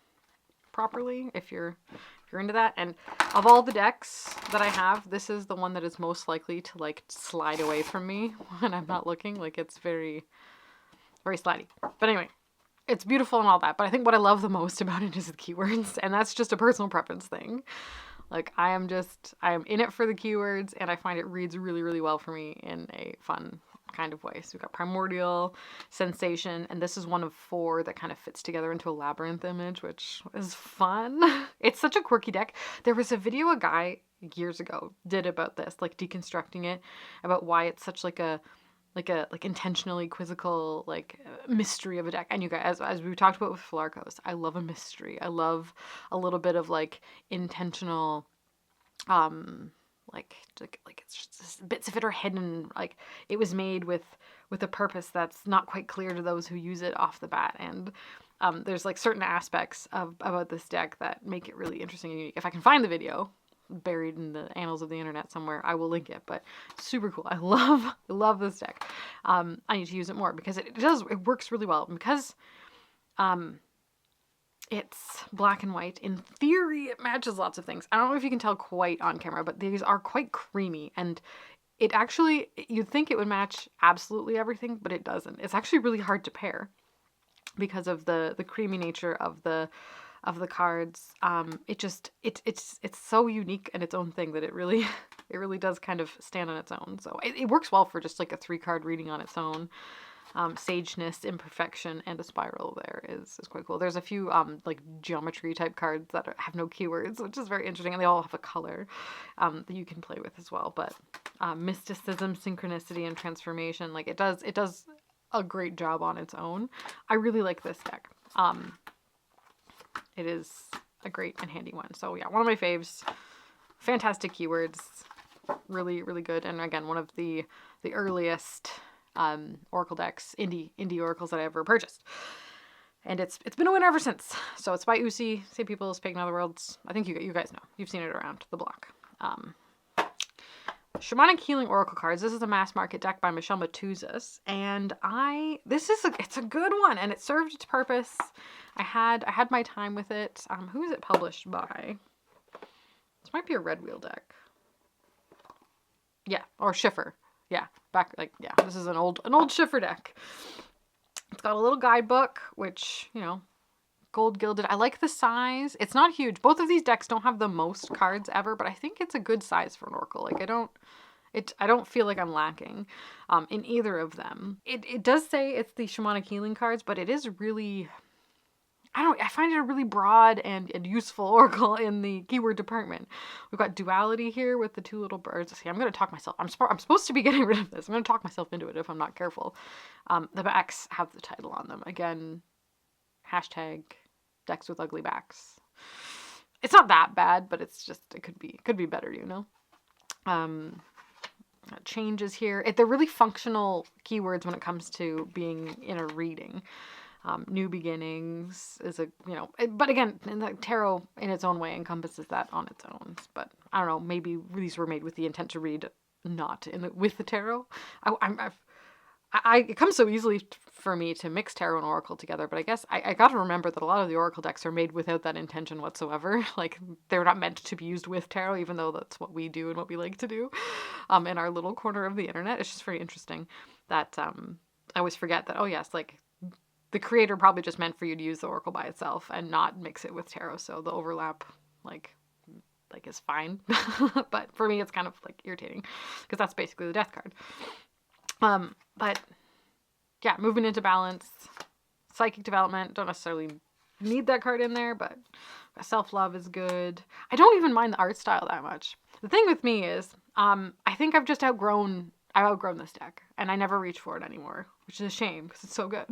S1: properly if you're into that. And of all the decks that I have, this is the one that is most likely to, like, slide away from me when I'm not looking. Like, it's very, very slidey. But anyway, it's beautiful and all that. But I think what I love the most about it is the keywords, and that's just a personal preference thing. Like, I am in it for the keywords, and I find it reads really, really well for me in a fun kind of way. So we've got Primordial, Sensation, and this is one of 4 that kind of fits together into a labyrinth image, which is fun. It's such a quirky deck. There was a video a guy years ago did about this, like, deconstructing it, about why it's such like intentionally quizzical, like, mystery of a deck. And you guys, as we talked about with Flarkos, I love a mystery. I love a little bit of, like, intentional, like it's just bits of it are hidden. Like, it was made with a purpose that's not quite clear to those who use it off the bat. And there's, like, certain aspects about this deck that make it really interesting and unique. If I can find the video buried in the annals of the internet somewhere, I will link it. But super cool. I love this deck. I need to use it more because it works really well. And because It's black and white. In theory, it matches lots of things. I don't know if you can tell quite on camera, but these are quite creamy, and it actually, you'd think it would match absolutely everything, but it doesn't. It's actually really hard to pair because of the creamy nature of the cards. It's so unique and its own thing that it really it really does kind of stand on its own. So it works well for just like a 3-card reading on its own. Sageness, imperfection, and a spiral there is quite cool. There's a few like geometry type cards that have no keywords, which is very interesting, and they all have a color that you can play with as well. But mysticism, synchronicity, and transformation, like it does a great job on its own. I really like this deck. It is a great and handy one. So yeah, one of my faves. Fantastic keywords, really, really good. And again, one of the earliest Oracle decks, indie oracles that I ever purchased. And it's been a winner ever since. So it's by Usi, same people as Pagan Otherworlds. I think you guys know. You've seen it around the block. Shamanic Healing Oracle cards. This is a mass market deck by Michelle Matuzas, and it's a good one, and it served its purpose. I had my time with it. Who is it published by? This might be a Red Wheel deck. Yeah, or Schiffer. Yeah, this is an old Schiffer deck. It's got a little guidebook, which, you know, gold gilded. I like the size. It's not huge. Both of these decks don't have the most cards ever, but I think it's a good size for an Oracle. Like, I don't feel like I'm lacking in either of them. It does say it's the Shamanic Healing cards, but it is really, I find it a really broad and useful Oracle in the keyword department. We've got duality here with the 2 little birds. See, I'm going to talk myself. I'm supposed to be getting rid of this. I'm going to talk myself into it if I'm not careful. The backs have the title on them. Again, hashtag decks with ugly backs. It's not that bad, but it's just, it could be better, you know? Changes here. They're really functional keywords when it comes to being in a reading. New beginnings is but again, the tarot in its own way encompasses that on its own. But I don't know, maybe these were made with the intent to read not with the tarot. It comes so easily for me to mix tarot and oracle together, but I guess I got to remember that a lot of the oracle decks are made without that intention whatsoever. Like, they're not meant to be used with tarot, even though that's what we do and what we like to do in our little corner of the internet. It's just very interesting that I always forget that, oh yes, like, the creator probably just meant for you to use the oracle by itself and not mix it with tarot, so the overlap, like is fine. But for me, it's kind of like irritating because that's basically the death card. But yeah, moving into balance, psychic development, don't necessarily need that card in there, but self-love is good. I don't even mind the art style that much. The thing with me is, I think I've outgrown this deck, and I never reach for it anymore, which is a shame because it's so good.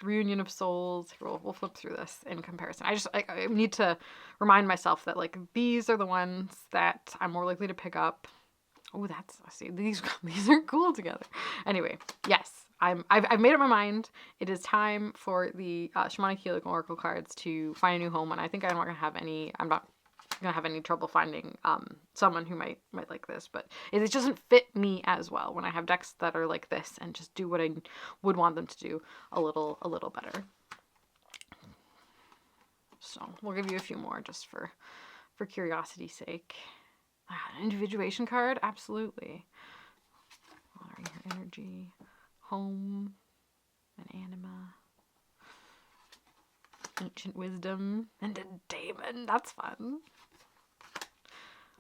S1: Reunion of Souls. We'll flip through this in comparison. I need to remind myself that, like, these are the ones that I'm more likely to pick up. Oh, see, these are cool together. Anyway, yes, I've made up my mind. It is time for the Shamanic Healing Oracle cards to find a new home, and I think I'm not gonna have any trouble finding someone who might like this, but it just doesn't fit me as well when I have decks that are like this and just do what I would want them to do a little better. So we'll give you a few more just for curiosity's sake. An individuation card, absolutely. Honoring her energy, home, and anima, ancient wisdom, and a daemon. That's fun.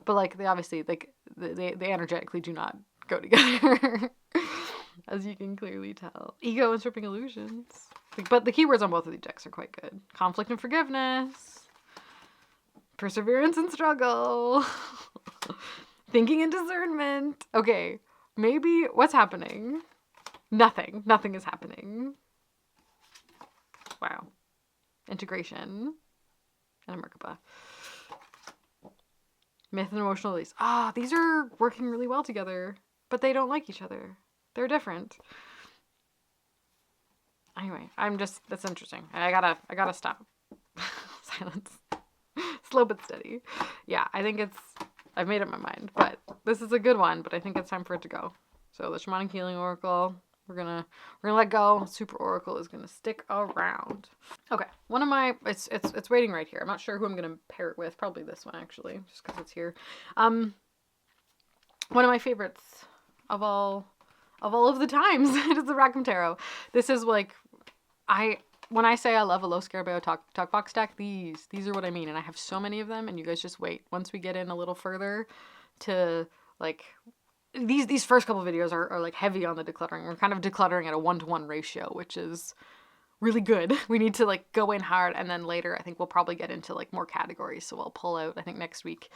S1: But like, they obviously, like, they energetically do not go together, as you can clearly tell. Ego and stripping illusions. But the keywords on both of these decks are quite good. Conflict and forgiveness. Perseverance and struggle. Thinking and discernment. Okay, maybe what's happening? Nothing is happening. Wow. Integration. And a Merkaba. Myth and emotional release. These are working really well together, but they don't like each other. They're different. Anyway, that's interesting. I gotta stop. Silence. Slow but steady. Yeah, I've made up my mind, but this is a good one, but I think it's time for it to go. So the Shamanic Healing Oracle, We're gonna let go. Super Oracle is gonna stick around. Okay, one of my it's waiting right here. I'm not sure who I'm gonna pair it with. Probably this one actually, just because it's here. One of my favorites of all of the times. It is the Rackham Tarot. This is like when I say I love a Low Scarabeo talk box deck, these are what I mean, and I have so many of them. And you guys just wait. Once we get in a little further to like. These first couple videos are like heavy on the decluttering. We're kind of decluttering at a 1-to-1 ratio, which is really good. We need to like go in hard, and then later I think we'll probably get into like more categories. So we'll pull out, I think next week,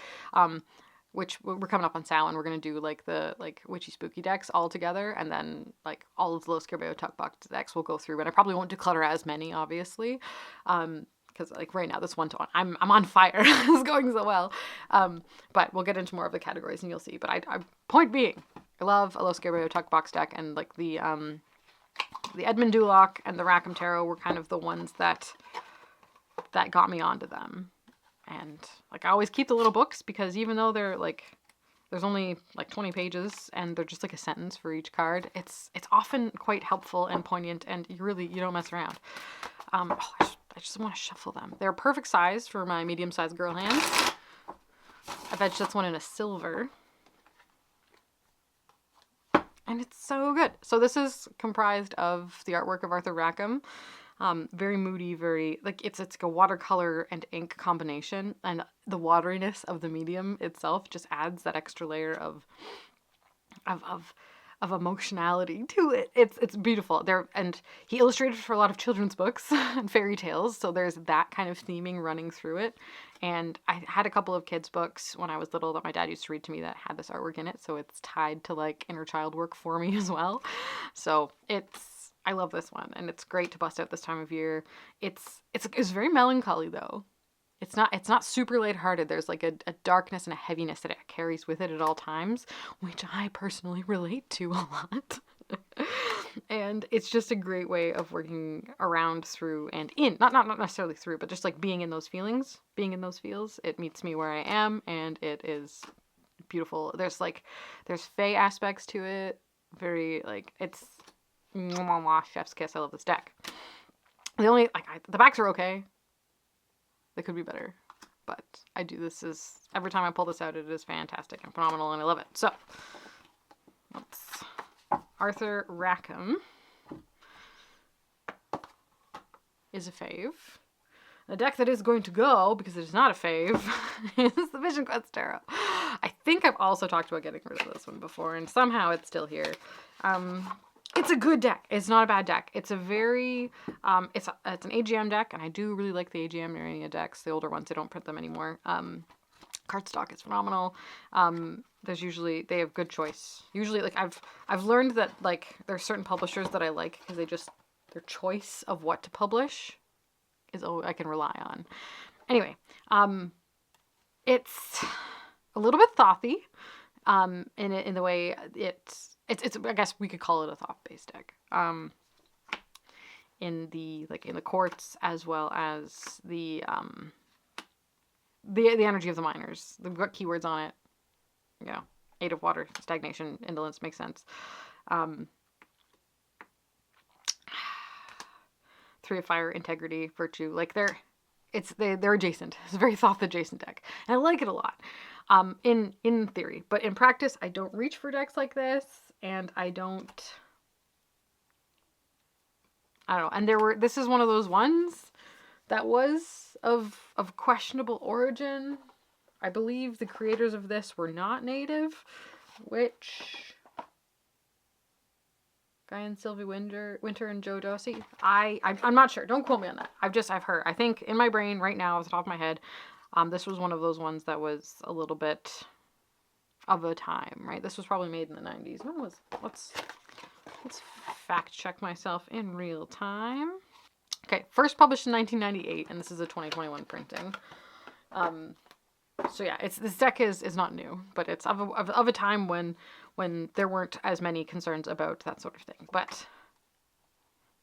S1: which we're coming up on Samhain, we're gonna do like the witchy spooky decks all together, and then like all of the Low Scarabeo tuck box decks we'll go through. And I probably won't declutter as many, obviously. Because like right now, this 1-to-1, I'm on fire. It's going so well. But we'll get into more of the categories and you'll see. But I point being, I love a Low Scarabeo tuck box deck, and like the Edmund Duloc and the Rackham Tarot were kind of the ones that got me onto them. And like I always keep the little books, because even though they're like there's only like 20 pages and they're just like a sentence for each card, it's often quite helpful and poignant, and you don't mess around. I just want to shuffle them. They're perfect size for my medium-sized girl hands. I fetched this one in a silver. And it's so good. So this is comprised of the artwork of Arthur Rackham. Very moody, very, like, it's like a watercolor and ink combination. And the wateriness of the medium itself just adds that extra layer of emotionality to it. It's beautiful. And he illustrated for a lot of children's books and fairy tales, so there's that kind of theming running through it. And I had a couple of kids' books when I was little that my dad used to read to me that had this artwork in it, so it's tied to like inner child work for me as well. So I love this one, and it's great to bust out this time of year. It's very melancholy though. It's not super lighthearted. There's like a darkness and a heaviness that it carries with it at all times, which I personally relate to a lot. And it's just a great way of working around through and in, not necessarily through, but just like being in those feelings, being in those feels. It meets me where I am, and it is beautiful. There's fae aspects to it. Very like, it's chef's kiss. I love this deck. The only the backs are okay. They could be better, but every time I pull this out, it is fantastic and phenomenal, and I love it. So, Arthur Rackham is a fave. The deck that is going to go, because it is not a fave, is the Vision Quest Tarot. I think I've also talked about getting rid of this one before, and somehow it's still here. It's a good deck. It's not a bad deck. It's a very, it's an AGM deck, and I do really like the AGM Narania decks. The older ones, they don't print them anymore. Cardstock is phenomenal. They have good choice. Usually, like I've learned that like there are certain publishers that I like because their choice of what to publish is I can rely on. Anyway, it's a little bit thothy, in the way it's I guess we could call it a thought-based deck. In the courts, as well as the energy of the minors. They've got keywords on it. Yeah. 8 of water, stagnation, indolence, makes sense. 3 of fire, integrity, virtue. Like they're adjacent. It's a very thought adjacent deck. And I like it a lot. In theory. But in practice, I don't reach for decks like this. And I don't know. And this is one of those ones that was of questionable origin. I believe the creators of this were not native, which Guy and Sylvie Winter and Joe Dosey. I'm not sure. Don't quote me on that. I've heard. I think in my brain right now, off the top of my head, this was one of those ones that was a little bit of a time, right? This was probably made in the 90s. When was, let's fact check myself in real time. Okay, first published in 1998, and this is a 2021 printing. So yeah, this deck is not new, but it's of a time when there weren't as many concerns about that sort of thing. But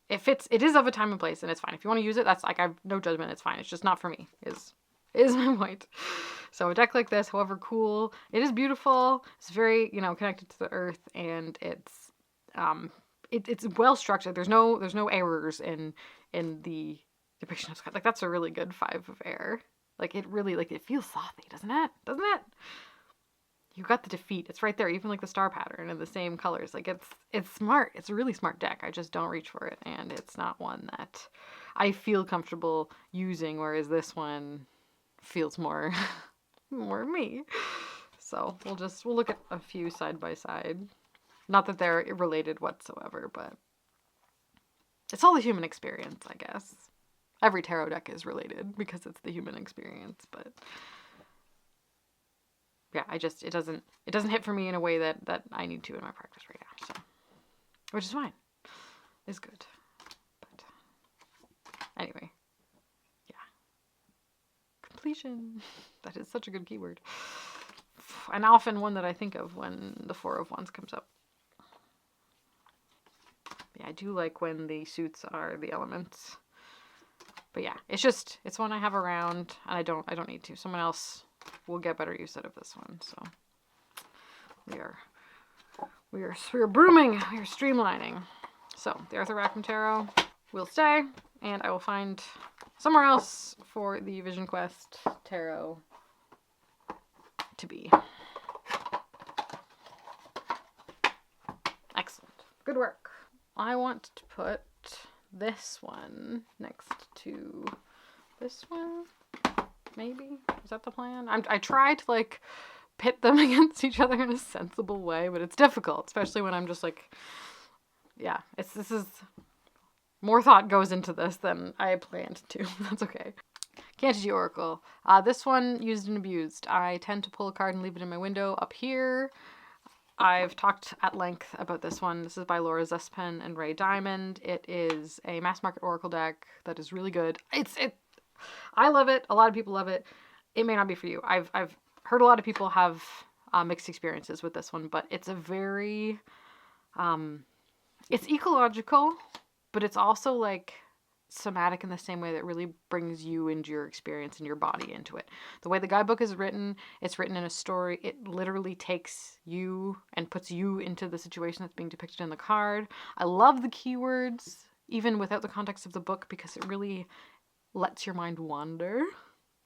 S1: it is of a time and place, and it's fine. If you want to use it, that's like, I've no judgment, it's fine. It's just not for me, is my point. So a deck like this, however cool, it is beautiful. It's very, connected to the earth, and it's well structured. There's no errors in the depiction of Scott. Like, that's a really good 5 of air. Like, it really, like, it feels frothy, doesn't it? Doesn't it? You got the defeat. It's right there. Even like the star pattern in the same colors. Like, it's smart. It's a really smart deck. I just don't reach for it, and it's not one that I feel comfortable using, whereas this one feels more more me. So we'll look at a few side by side. Not that they're related whatsoever, but it's all the human experience, I guess. Every tarot deck is related because it's the human experience, but yeah, it doesn't hit for me in a way that I need to in my practice right now. So, which is fine. It's good. But anyway, yeah. Completion. That is such a good keyword. And often one that I think of when the 4 of Wands comes up. Yeah, I do like when the suits are the elements. But yeah, it's one I have around, and I don't need to. Someone else will get better use out of this one. So we are brooming, we are streamlining. So the Arthur Rackham Tarot will stay, and I will find somewhere else for the Vision Quest Tarot to be. Excellent. Good work. I want to put this one next to this one, maybe? Is that the plan? I try to, like, pit them against each other in a sensible way, but it's difficult, especially when I'm just like, yeah, this is more thought goes into this than I planned to. That's okay. Candidate Oracle. This one, used and abused. I tend to pull a card and leave it in my window up here. I've talked at length about this one. This is by Laura Zespen and Ray Diamond. It is a mass market oracle deck that is really good. I love it. A lot of people love it. It may not be for you. I've heard a lot of people have mixed experiences with this one, but it's a very it's ecological, but it's also like somatic in the same way that really brings you into your experience and your body into it. The way the guidebook is written, it's written in a story. It literally takes you and puts you into the situation that's being depicted in the card. I love the keywords, even without the context of the book, because it really lets your mind wander.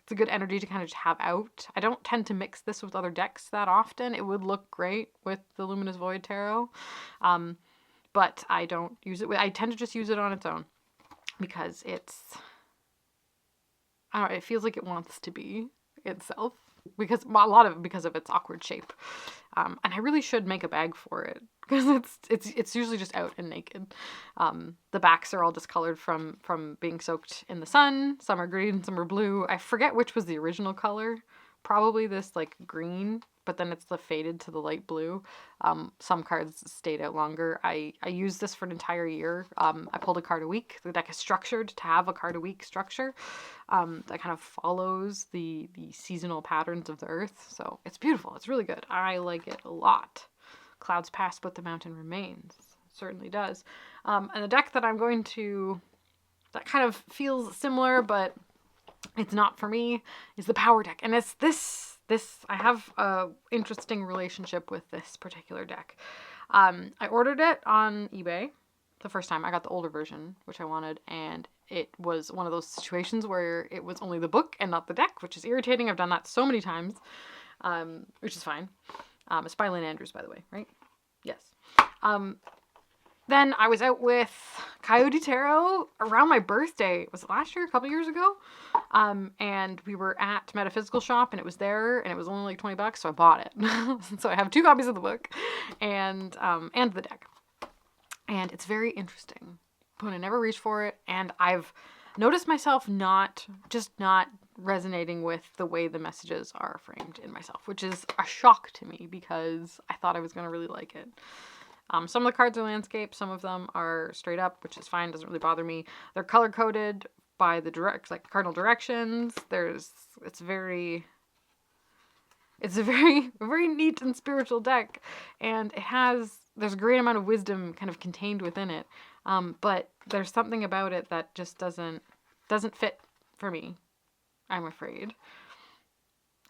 S1: It's a good energy to kind of just have out. I don't tend to mix this with other decks that often. It would look great with the Luminous Void Tarot, but I don't use it. I tend to just use it on its own, because I don't know, it feels like it wants to be itself, because a lot of it because of its awkward shape. And I really should make a bag for it, because it's usually just out and naked. The backs are all discolored from being soaked in the sun. Some are green, some are blue. I forget which was the original color. Probably this like green, but then it's the faded to the light blue. Some cards stayed out longer. I used this for an entire year. I pulled a card a week. The deck is structured to have a card a week structure that kind of follows the seasonal patterns of the earth. So it's beautiful. It's really good. I like it a lot. Clouds pass, but the mountain remains. It certainly does. And the deck that I'm going to, that kind of feels similar, but it's not for me, is the Power deck. And it's this, I have a interesting relationship with this particular deck. I ordered it on eBay the first time. I got the older version, which I wanted, and it was one of those situations where it was only the book and not the deck, which is irritating. I've done that so many times, which is fine. It's by Lynn Andrews, by the way, right? Yes. Then I was out with Coyote Tarot around my birthday. Was it last year? A couple years ago? And we were at Metaphysical Shop, and it was there, and it was only like $20, so I bought it. So I have 2 copies of the book and the deck. And it's very interesting, but I never reached for it, and I've noticed myself not resonating with the way the messages are framed in myself, which is a shock to me, because I thought I was going to really like it. Some of the cards are landscape, some of them are straight up, which is fine, doesn't really bother me. They're color coded by the cardinal directions. It's a very very neat and spiritual deck, and there's a great amount of wisdom kind of contained within it. But there's something about it that just doesn't fit for me, I'm afraid.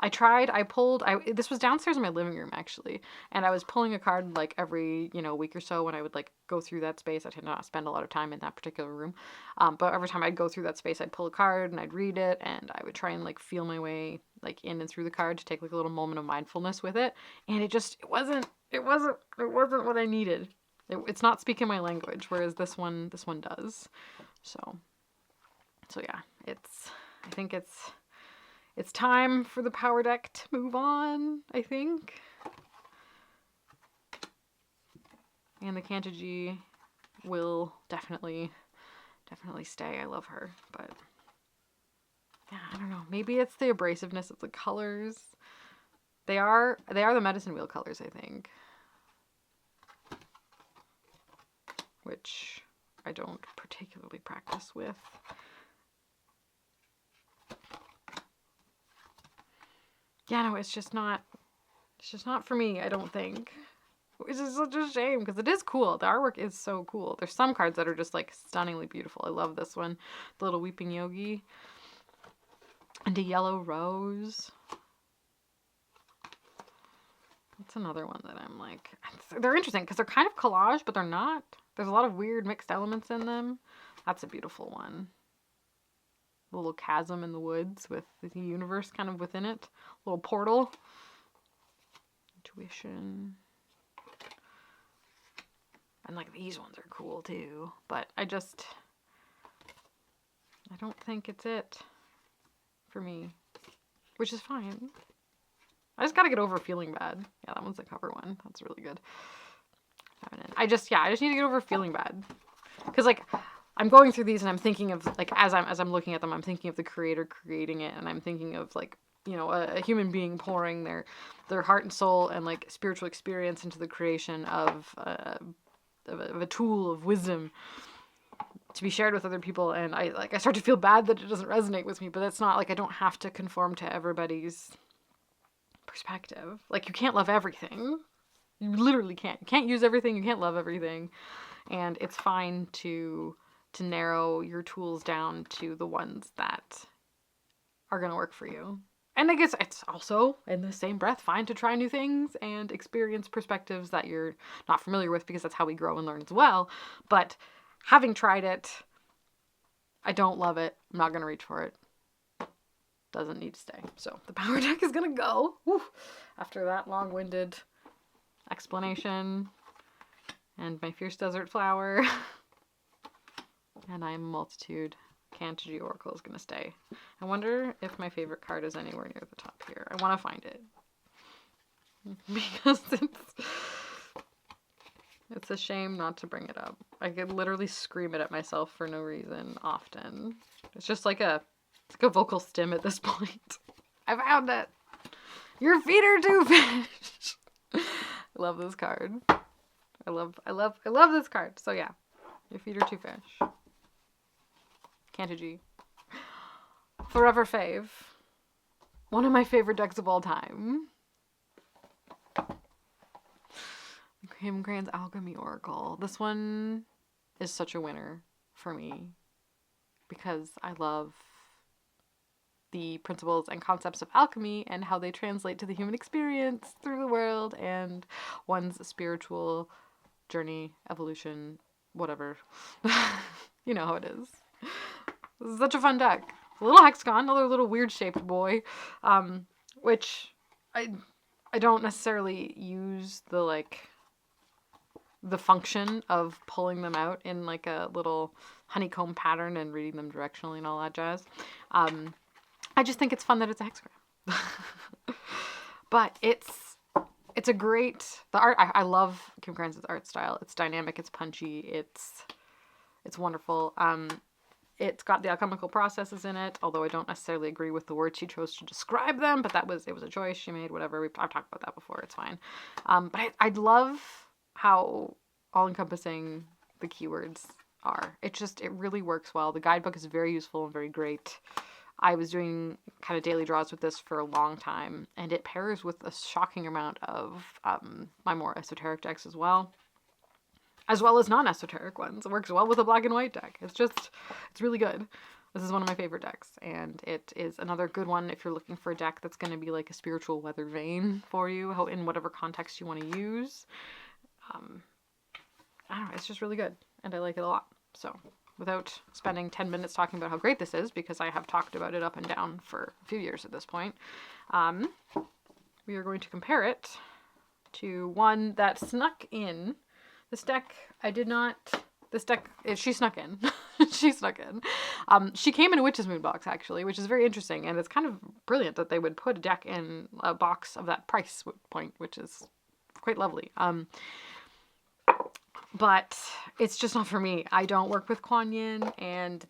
S1: this was downstairs in my living room actually, and I was pulling a card like every, week or so when I would like go through that space. I did not spend a lot of time in that particular room. But every time I'd go through that space, I'd pull a card and I'd read it, and I would try and like feel my way like in and through the card to take like a little moment of mindfulness with it. And it wasn't what I needed. It's not speaking my language, whereas this one does. So yeah, I think it's time for the power deck to move on, I think. And the Kantaji will definitely stay. I love her, but yeah, I don't know. Maybe it's the abrasiveness of the colors. They are the medicine wheel colors, I think. Which I don't particularly practice with. Yeah, no, it's just not for me, I don't think. Which is such a shame, because it is cool. The artwork is so cool. There's some cards that are just like stunningly beautiful. I love this one. The little weeping yogi. And a yellow rose. That's another one that I'm like, they're interesting because they're kind of collage, but they're not. There's a lot of weird mixed elements in them. That's a beautiful one. A little chasm in the woods with the universe kind of within it. A little portal. Intuition. And like these ones are cool too. But I don't think it's it for me. Which is fine. I just gotta get over feeling bad. Yeah, that one's the cover one. That's really good. I just need to get over feeling bad. Because like I'm going through these and I'm thinking of like as I'm looking at them, I'm thinking of the creator creating it, and I'm thinking of like, a human being pouring their heart and soul and like spiritual experience into the creation of a tool of wisdom to be shared with other people, and I start to feel bad that it doesn't resonate with me, but it's not like I don't have to conform to everybody's perspective. Like, you can't love everything. You literally can't. You can't use everything. You can't love everything. And it's fine to narrow your tools down to the ones that are going to work for you. And I guess it's also, in the same breath, fine to try new things and experience perspectives that you're not familiar with, because that's how we grow and learn as well. But having tried it, I don't love it. I'm not going to reach for it. Doesn't need to stay. So the power deck is going to go. Whew. After that long-winded explanation. And my fierce desert flower. And I am a multitude. Kantaji Oracle is going to stay. I wonder if my favorite card is anywhere near the top here. I want to find it. Because it's a shame not to bring it up. I could literally scream it at myself for no reason often. It's just like a vocal stim at this point. I found it. Your feet are too fish. I love this card. I love this card. So yeah, your feet are too fish. Kantaji. Forever fave. One of my favorite decks of all time. Kim Crane's Alchemy Oracle. This one is such a winner for me because I love the principles and concepts of alchemy and how they translate to the human experience through the world and one's spiritual journey, evolution, whatever. You know how it is. This is such a fun deck. A little hexagon, another little weird shaped boy, which I don't necessarily use the function of pulling them out in like a little honeycomb pattern and reading them directionally and all that jazz. I just think it's fun that it's a hexagram. But it's a great, the art, I love Kim Crane's art style. It's dynamic, it's punchy, it's wonderful. It's got the alchemical processes in it, although I don't necessarily agree with the words she chose to describe them, but it was a choice she made, whatever. I've talked about that before, it's fine. But I love how all-encompassing the keywords are. It really works well. The guidebook is very useful and very great. I was doing kind of daily draws with this for a long time, and it pairs with a shocking amount of my more esoteric decks as well as non-esoteric ones. It works well with a black and white deck. It's really good. This is one of my favorite decks, and it is another good one if you're looking for a deck that's going to be like a spiritual weather vane for you, in whatever context you want to use. I don't know, it's just really good, and I like it a lot. So, without spending 10 minutes talking about how great this is, because I have talked about it up and down for a few years at this point, we are going to compare it to one that snuck in. This deck, she snuck in. She snuck in. She came in a Witch's Moon box, actually, which is very interesting, and it's kind of brilliant that they would put a deck in a box of that price point, which is quite lovely. But it's just not for me. I don't work with Kuan Yin, and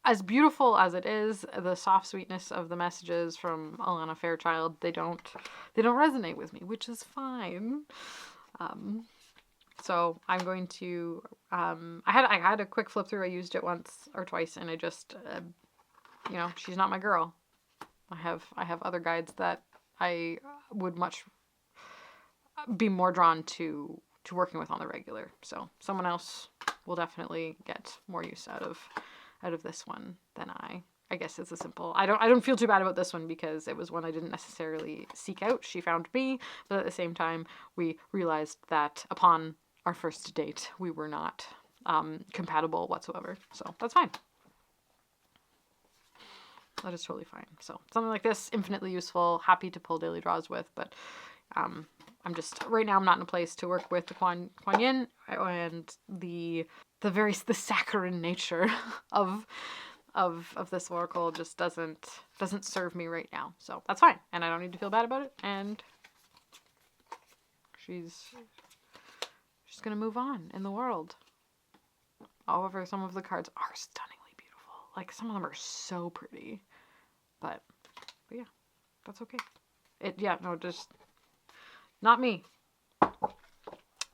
S1: as beautiful as it is, the soft sweetness of the messages from Alana Fairchild, they don't resonate with me, which is fine. So I'm going to, I had a quick flip through. I used it once or twice, and I just, she's not my girl. I have other guides that I would much be more drawn to working with on the regular. So someone else will definitely get more use out of this one than I. I guess it's a simple. I don't feel too bad about this one because it was one I didn't necessarily seek out. She found me, but at the same time, we realized that upon our first date, we were not compatible whatsoever. So that's fine. That is totally fine. So something like this, infinitely useful, happy to pull daily draws with, but I'm just, right now I'm not in a place to work with the Kuan Yin, and the saccharine nature of this oracle just doesn't serve me right now. So that's fine, and I don't need to feel bad about it, and she's gonna move on in the world. However, some of the cards are stunningly beautiful. Like, some of them are so pretty, but yeah, that's okay. Just not me.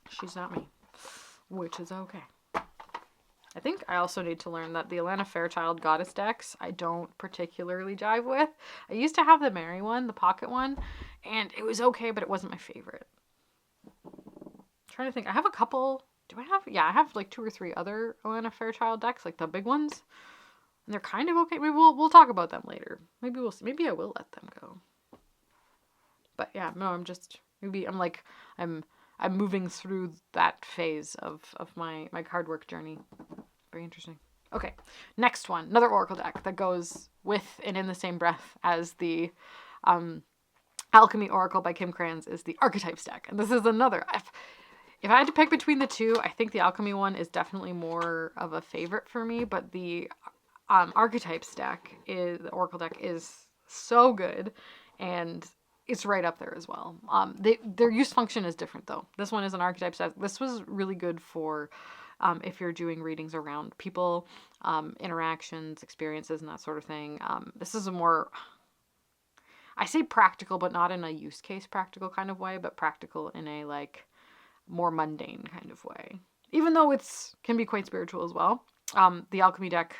S1: She's not me, which is okay. I think I also need to learn that the Alana Fairchild Goddess decks I don't particularly jive with. I used to have the Mary one, the pocket one, and it was okay, but it wasn't my favorite. I'm trying to think. I have a couple. Do I have? Yeah, I have like 2 or 3 other Alana Fairchild decks, like the big ones, and they're kind of okay. Maybe we'll talk about them later. Maybe we'll see. Maybe I will let them go. But yeah, no, I'm moving through that phase of my card work journey. Very interesting. Okay, next one. Another Oracle deck that goes with and in the same breath as the Alchemy Oracle by Kim Kranz is the Archetypes deck. And this is another. If I had to pick between the two, I think the Alchemy one is definitely more of a favorite for me, but the Archetypes deck, the Oracle deck, is so good, and it's right up there as well. Their use function is different, though. This one is an Archetypes deck. This was really good for if you're doing readings around people, interactions, experiences, and that sort of thing. This is a more, I say practical, but not in a use case practical kind of way, but practical in a like more mundane kind of way. Even though can be quite spiritual as well. The Alchemy deck,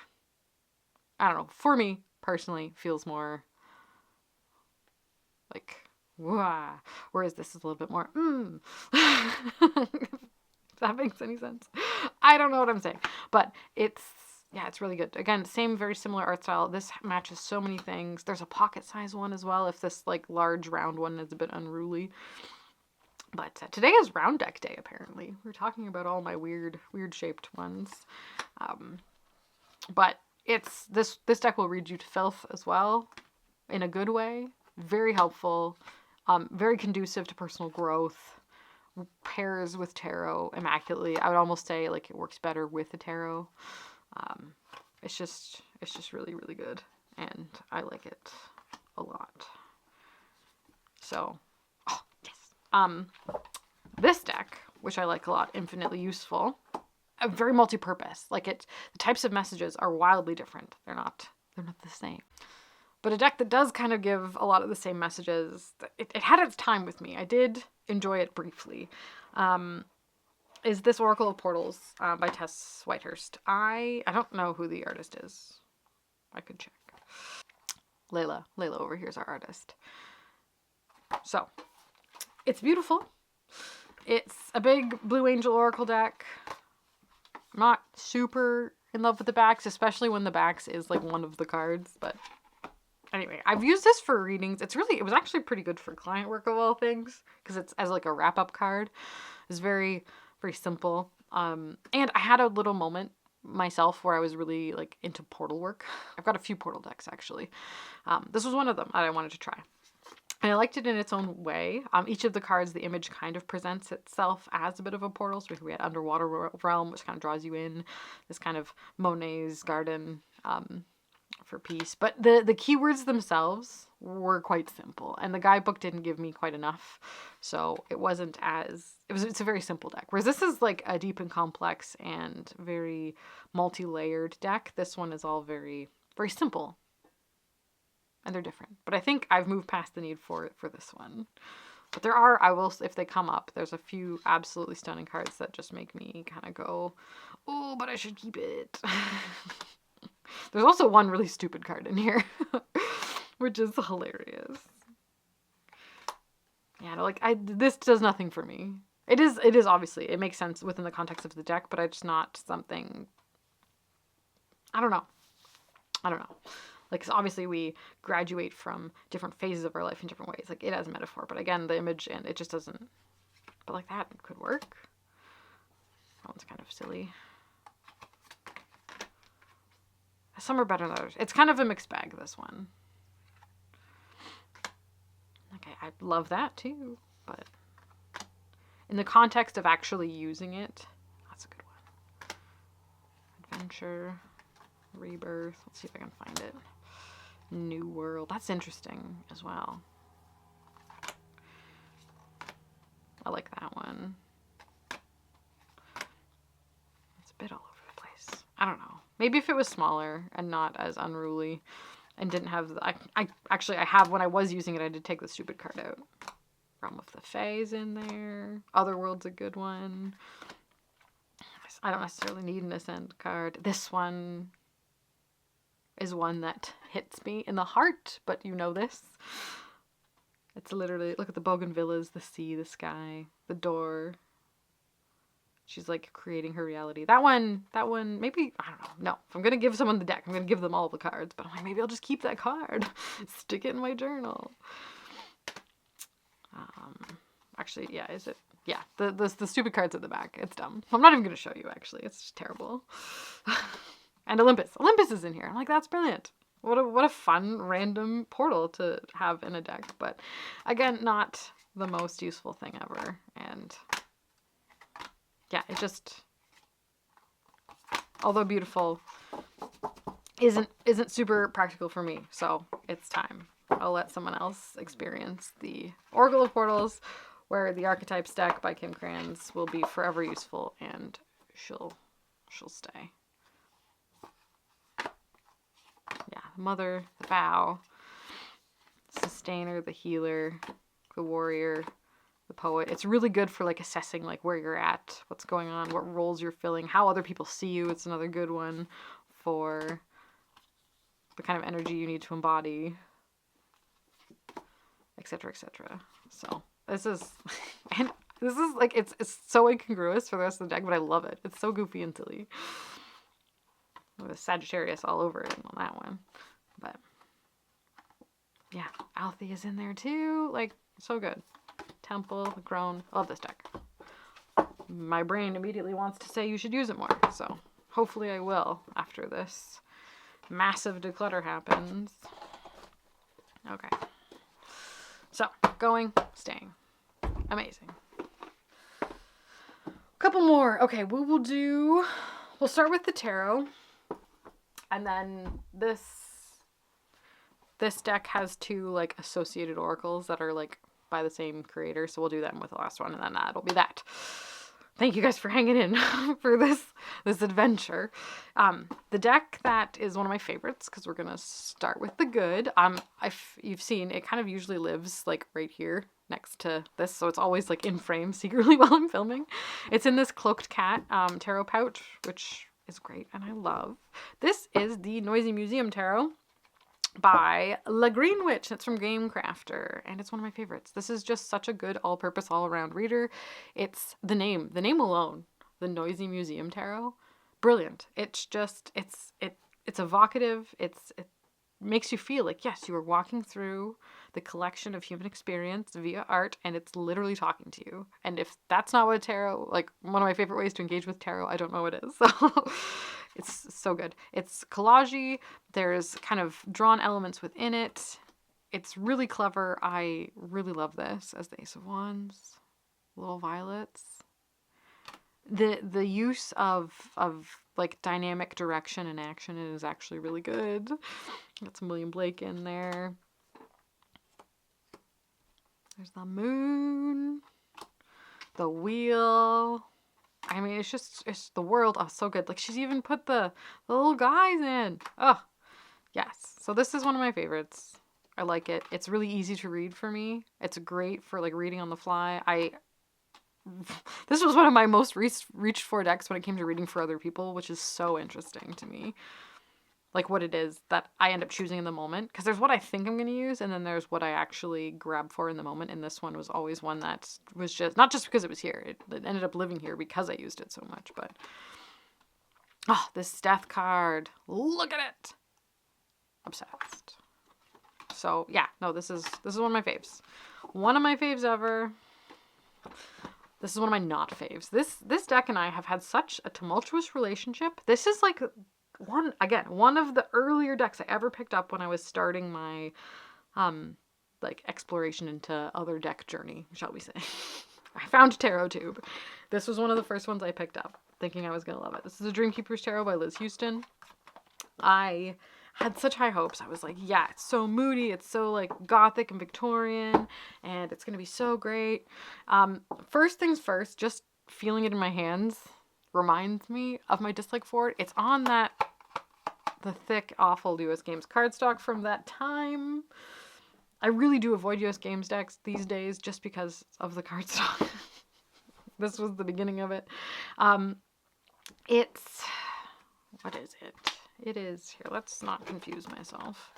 S1: I don't know, for me personally, feels more like, wah, whereas this is a little bit more, If that makes any sense. I don't know what I'm saying, but it's really good. Again, very similar art style. This matches so many things. There's a pocket size one as well, if this like large round one is a bit unruly. But today is round deck day, apparently. We're talking about all my weird shaped ones. But this deck will read you to filth as well, in a good way. Very helpful, very conducive to personal growth. Pairs with tarot immaculately. I would almost say like it works better with the tarot. It's just really, really good, and I like it a lot. So, yes. This deck, which I like a lot, infinitely useful, very multi-purpose. Like the types of messages are wildly different. They're not the same. But a deck that does kind of give a lot of the same messages. It had its time with me. I did enjoy it briefly. Is this Oracle of Portals by Tess Whitehurst. I don't know who the artist is. I could check. Layla over here is our artist. So, it's beautiful. It's a big Blue Angel Oracle deck. I'm not super in love with the backs, especially when the backs is like one of the cards. But anyway, I've used this for readings. It was actually pretty good for client work of all things, because it's as like a wrap-up card. It's very, very simple. And I had a little moment myself where I was really like into portal work. I've got a few portal decks actually. This was one of them that I wanted to try. And I liked it in its own way. Each of the cards, the image kind of presents itself as a bit of a portal. So we had Underwater Realm, which kind of draws you in. This kind of Monet's Garden for peace. But the keywords themselves were quite simple. And the guidebook didn't give me quite enough. So it wasn't as... It's a very simple deck. Whereas this is like a deep and complex and very multi-layered deck. This one is all very, very simple. And they're different. But I think I've moved past the need for this one. But there are, if they come up, there's a few absolutely stunning cards that just make me kind of go, oh, but I should keep it. There's also one really stupid card in here, which is hilarious. Yeah, like, this does nothing for me. It is obviously, it makes sense within the context of the deck, but it's not something, I don't know. Like, 'cause obviously we graduate from different phases of our life in different ways. Like, it has a metaphor, but again, the image, and it just doesn't, but like that could work. That one's kind of silly. Some are better than others. It's kind of a mixed bag, this one. Okay, I love that too, but in the context of actually using it, that's a good one. Adventure, Rebirth. Let's see if I can find it. New World. That's interesting as well. I like that one. It's a bit all over the place. I don't know. Maybe if it was smaller and not as unruly and didn't have the, I have, when I was using it, I did take the stupid card out. Realm of the Fae's in there. Otherworld's a good one. I don't necessarily need an Ascend card. This one is one that hits me in the heart, but you know this. It's literally, look at the bougainvilleas, the sea, the sky, the door. She's like creating her reality. That one, maybe, I don't know. No, if I'm going to give someone the deck, I'm going to give them all the cards, but I'm like, maybe I'll just keep that card. Stick it in my journal. Actually, yeah, is it? Yeah, the stupid cards at the back. It's dumb. I'm not even going to show you, actually. It's just terrible. And Olympus. Olympus is in here. I'm like, that's brilliant. What a fun random portal to have in a deck. But again, not the most useful thing ever. And yeah, it just, although beautiful, isn't super practical for me. So it's time. I'll let someone else experience the Oracle of Portals, where the Archetypes deck by Kim Kranz will be forever useful, and she'll stay. Yeah, the Mother, the Vow, Sustainer, the Healer, the Warrior, the Poet. It's really good for like assessing like where you're at, what's going on, what roles you're filling, how other people see you. It's another good one for the kind of energy you need to embody, etc., etc. So this is, and this is like, it's so incongruous for the rest of the deck, but I love it. It's so goofy and silly. With Sagittarius all over it on that one. But yeah, Althea's in there too. Like, so good. Temple, the Crone. I love this deck. My brain immediately wants to say you should use it more. So hopefully I will after this massive declutter happens. Okay. So, going, staying. Amazing. Couple more. Okay, we'll start with the tarot. And then this deck has two like associated oracles that are like by the same creator. So we'll do them with the last one, and then that'll be that. Thank you guys for hanging in for this adventure. The deck that is one of my favorites, because we're gonna start with the good. You've seen it kind of usually lives like right here next to this, so it's always like in frame secretly while I'm filming. It's in this Cloaked Cat tarot pouch, which is great and I love. This is the Noisy Museum Tarot by La Green Witch. It's from Game Crafter, and it's one of my favorites. This is just such a good all-purpose, all-around reader. It's the name alone, the Noisy Museum Tarot, brilliant. It's just, it's evocative. It makes you feel like, yes, you are walking through the collection of human experience via art, and it's literally talking to you. And if that's not what tarot, like one of my favorite ways to engage with tarot, I don't know what is. So it's so good. It's collagey. There's kind of drawn elements within it. It's really clever. I really love this. As the Ace of Wands, little violets. The use of like dynamic direction and action is actually really good. Got some William Blake in there. There's the moon, the wheel. I mean, it's the world. Oh, so good. Like, she's even put the little guys in. Oh, yes. So this is one of my favorites. I like it. It's really easy to read for me. It's great for like reading on the fly. This was one of my most reached for decks when it came to reading for other people, which is so interesting to me. Like what it is that I end up choosing in the moment. Because there's what I think I'm going to use, and then there's what I actually grab for in the moment. And this one was always one that was just, not just because it was here. It ended up living here because I used it so much. But, oh, this death card. Look at it. Obsessed. So, yeah. No, this is one of my faves. One of my faves ever. This is one of my not faves. This deck and I have had such a tumultuous relationship. This is like one of the earlier decks I ever picked up when I was starting my like exploration into other deck journey, shall we say. I found Tarot Tube. This was one of the first ones I picked up, thinking I was gonna love it. This is a Dreamkeeper's Tarot by Liz Houston. I had such high hopes. I was like, yeah, it's so moody, it's so like gothic and Victorian, and it's gonna be so great. First things first, just feeling it in my hands reminds me of my dislike for it. It's on the thick, awful US Games cardstock from that time. I really do avoid US Games decks these days just because of the cardstock. This was the beginning of it. It's, what is it? It is, here, let's not confuse myself.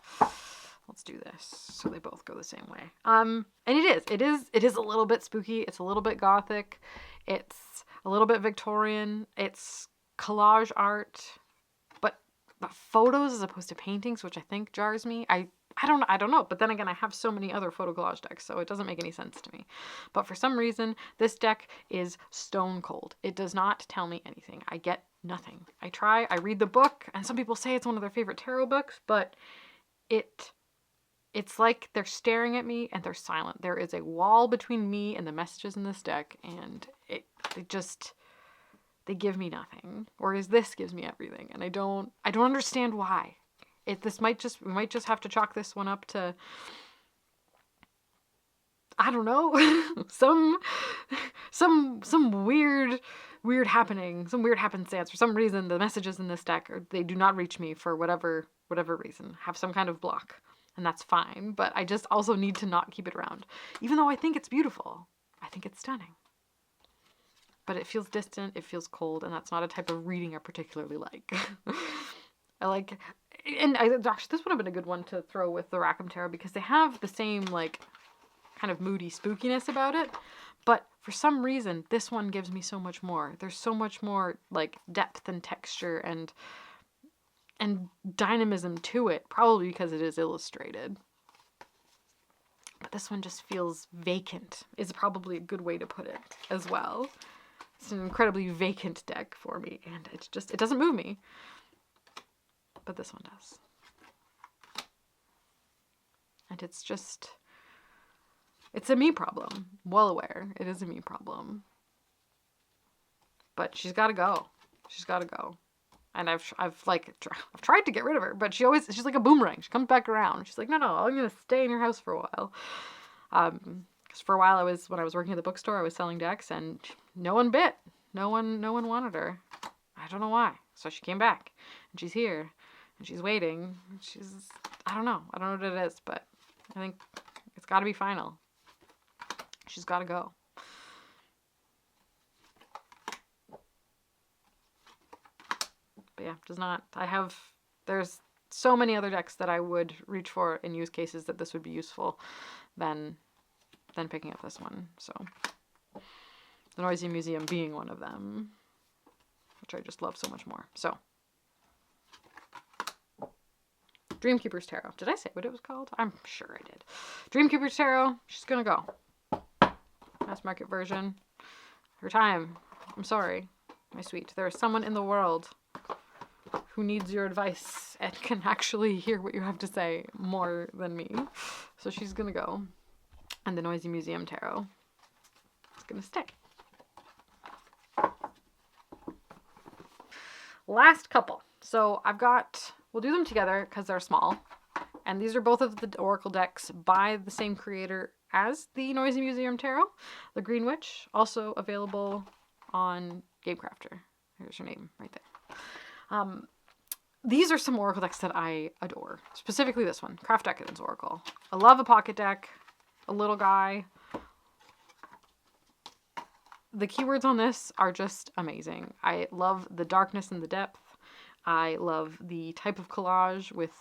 S1: Let's do this so they both go the same way. And it is a little bit spooky. It's a little bit gothic. It's a little bit Victorian. It's collage art, but photos as opposed to paintings, which I think jars me. I don't know. But then again, I have so many other photo collage decks, so it doesn't make any sense to me. But for some reason, this deck is stone cold. It does not tell me anything. I get nothing. I read the book, and some people say it's one of their favorite tarot books, but it's like they're staring at me and they're silent. There is a wall between me and the messages in this deck, and they give me nothing. Whereas this gives me everything, and I don't understand why. We might just have to chalk this one up to, I don't know, some weird happening, some weird happenstance. For some reason, the messages in this deck they do not reach me for whatever reason. Have some kind of block, and that's fine. But I just also need to not keep it around, even though I think it's beautiful. I think it's stunning. But it feels distant. It feels cold, and that's not a type of reading I particularly like. Actually, this would have been a good one to throw with the Rackham Tarot because they have the same like kind of moody spookiness about it, but for some reason this one gives me so much more. There's so much more like depth and texture and dynamism to it, probably because it is illustrated. But this one just feels vacant, is probably a good way to put it as well. It's an incredibly vacant deck for me, and it doesn't move me. But this one does. And it's a me problem. Well aware. It is a me problem. But she's got to go. She's got to go. And I've tried to get rid of her, but she's like a boomerang. She comes back around. She's like, no, I'm going to stay in your house for a while. Because for a while when I was working at the bookstore, I was selling decks, and no one bit. No one wanted her. I don't know why. So she came back, and she's here, and she's waiting. I don't know what it is, but I think it's got to be final. She's got to go. But yeah, does not. There's so many other decks that I would reach for in use cases that this would be useful than picking up this one. So the Noisy Museum being one of them. which I just love so much more. So, Dreamkeeper's Tarot. Did I say what it was called? I'm sure I did. Dreamkeeper's Tarot. She's gonna go. Mass market version. Her time. I'm sorry, my sweet. There is someone in the world who needs your advice and can actually hear what you have to say more than me. So she's gonna go. And the Noisy Museum Tarot is gonna stay. Last couple. So I've got, we'll do them together because they're small. And these are both of the Oracle decks by the same creator as the Noisy Museum Tarot. The Green Witch, also available on Gamecrafter. Here's her name right there. These are some Oracle decks that I adore. Specifically this one, Craft Decadence Oracle. I love a pocket deck, a little guy. The keywords on this are just amazing. I love the darkness and the depth. I love the type of collage with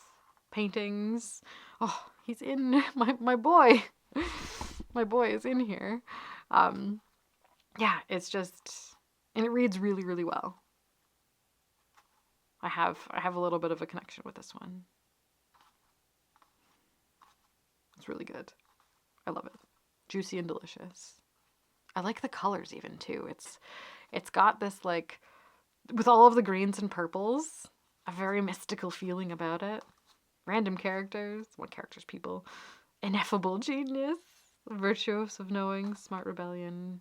S1: paintings. Oh, he's in, my boy. My boy is in here. Yeah, it's just, and it reads really, really well. I have a little bit of a connection with this one. It's really good. I love it. Juicy and delicious. I like the colors even too. It's got this, like, with all of the greens and purples, a very mystical feeling about it. Random characters, what characters, people. Ineffable genius, virtuous of knowing, smart rebellion,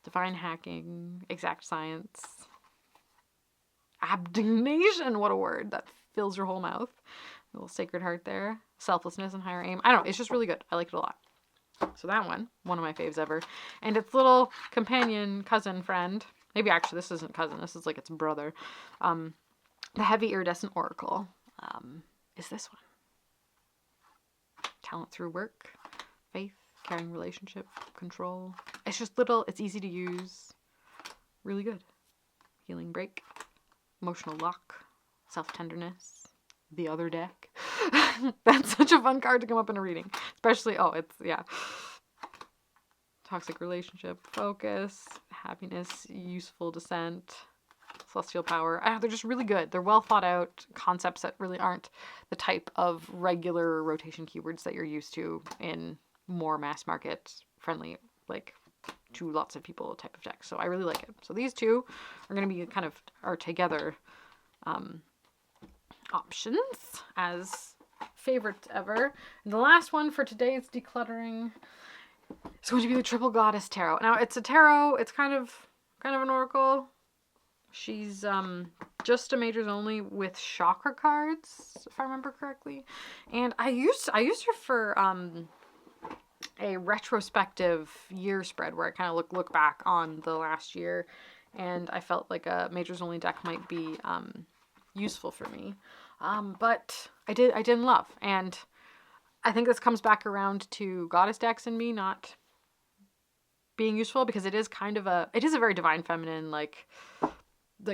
S1: divine hacking, exact science, abnegation, what a word, that fills your whole mouth. A little Sacred Heart there, selflessness and higher aim. I don't know, it's just really good. I like it a lot. So that one of my faves ever. And its little companion, cousin, friend, maybe actually this isn't cousin, this is like its brother, the Heavy Iridescent Oracle, is this one. Talent through work, faith, caring relationship, control. It's just little, it's easy to use, really good. Healing break, emotional lock, self-tenderness, the other deck. That's such a fun card to come up in a reading. Especially, oh, it's, yeah. Toxic relationship, focus, happiness, useful descent, celestial power. They're just really good. They're well thought out concepts that really aren't the type of regular rotation keywords that you're used to in more mass market friendly, like to lots of people type of decks. So I really like it. So these two are going to be kind of our together options as favorites ever. And the last one for today's decluttering is going to be the Triple Goddess Tarot. Now it's a tarot. It's kind of an oracle. She's just a majors only with chakra cards, if I remember correctly. And I used her for a retrospective year spread where I kind of look back on the last year, and I felt like a majors only deck might be useful for me. But I didn't love, and I think this comes back around to goddess decks and me not being useful, because it is a very divine feminine, like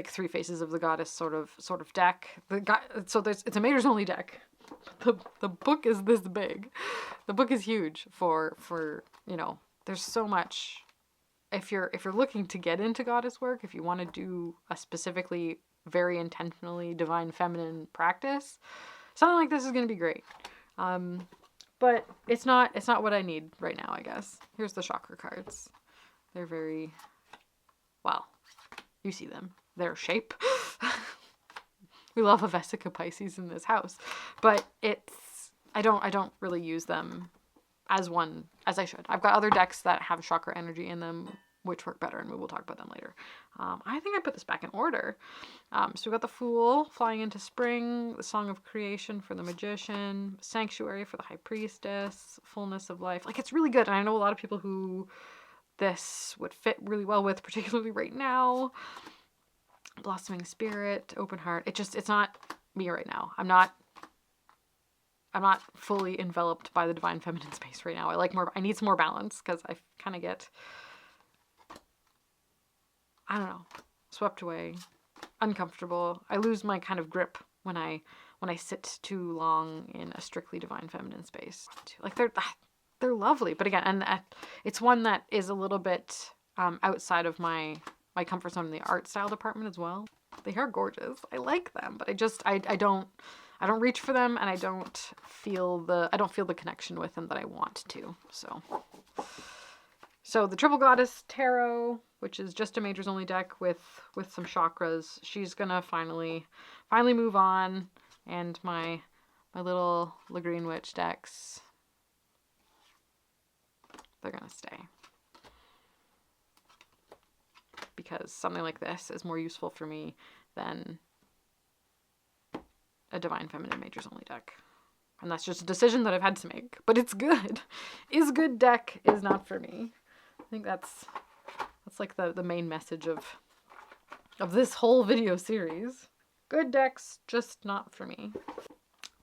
S1: three faces of the goddess sort of deck. It's a majors only deck. The book is this big. The book is huge for there's so much. If you're looking to get into goddess work, if you want to do a specifically very intentionally divine feminine practice, something like this is going to be great. But it's not what I need right now, I guess. Here's the chakra cards. They're very, well, you see them. Their shape. We love a Vesica Pisces in this house, but I don't really use them as I should. I've got other decks that have chakra energy in them, which work better, and we will talk about them later. I think I put this back in order. So we got the Fool, Flying into Spring, the Song of Creation for the Magician, Sanctuary for the High Priestess, Fullness of Life. Like, it's really good, and I know a lot of people who this would fit really well with, particularly right now. Blossoming Spirit, Open Heart. It's not me right now. I'm not fully enveloped by the divine feminine space right now. I need some more balance, because I kind of get, I don't know, swept away, uncomfortable. I lose my kind of grip when I sit too long in a strictly divine feminine space. Like, they're lovely, but again, and it's one that is a little bit outside of my my comfort zone in the art style department as well. They are gorgeous. I like them, but I don't reach for them, and I don't feel the connection with them that I want to. So the Triple Goddess Tarot, which is just a majors only deck with some chakras, she's gonna finally move on, and my little Lagreen Witch decks, they're gonna stay. Because something like this is more useful for me than a Divine Feminine majors only deck. And that's just a decision that I've had to make. But it's good. Is good deck is not for me. I think that's like the main message of this whole video series. Good decks, just not for me.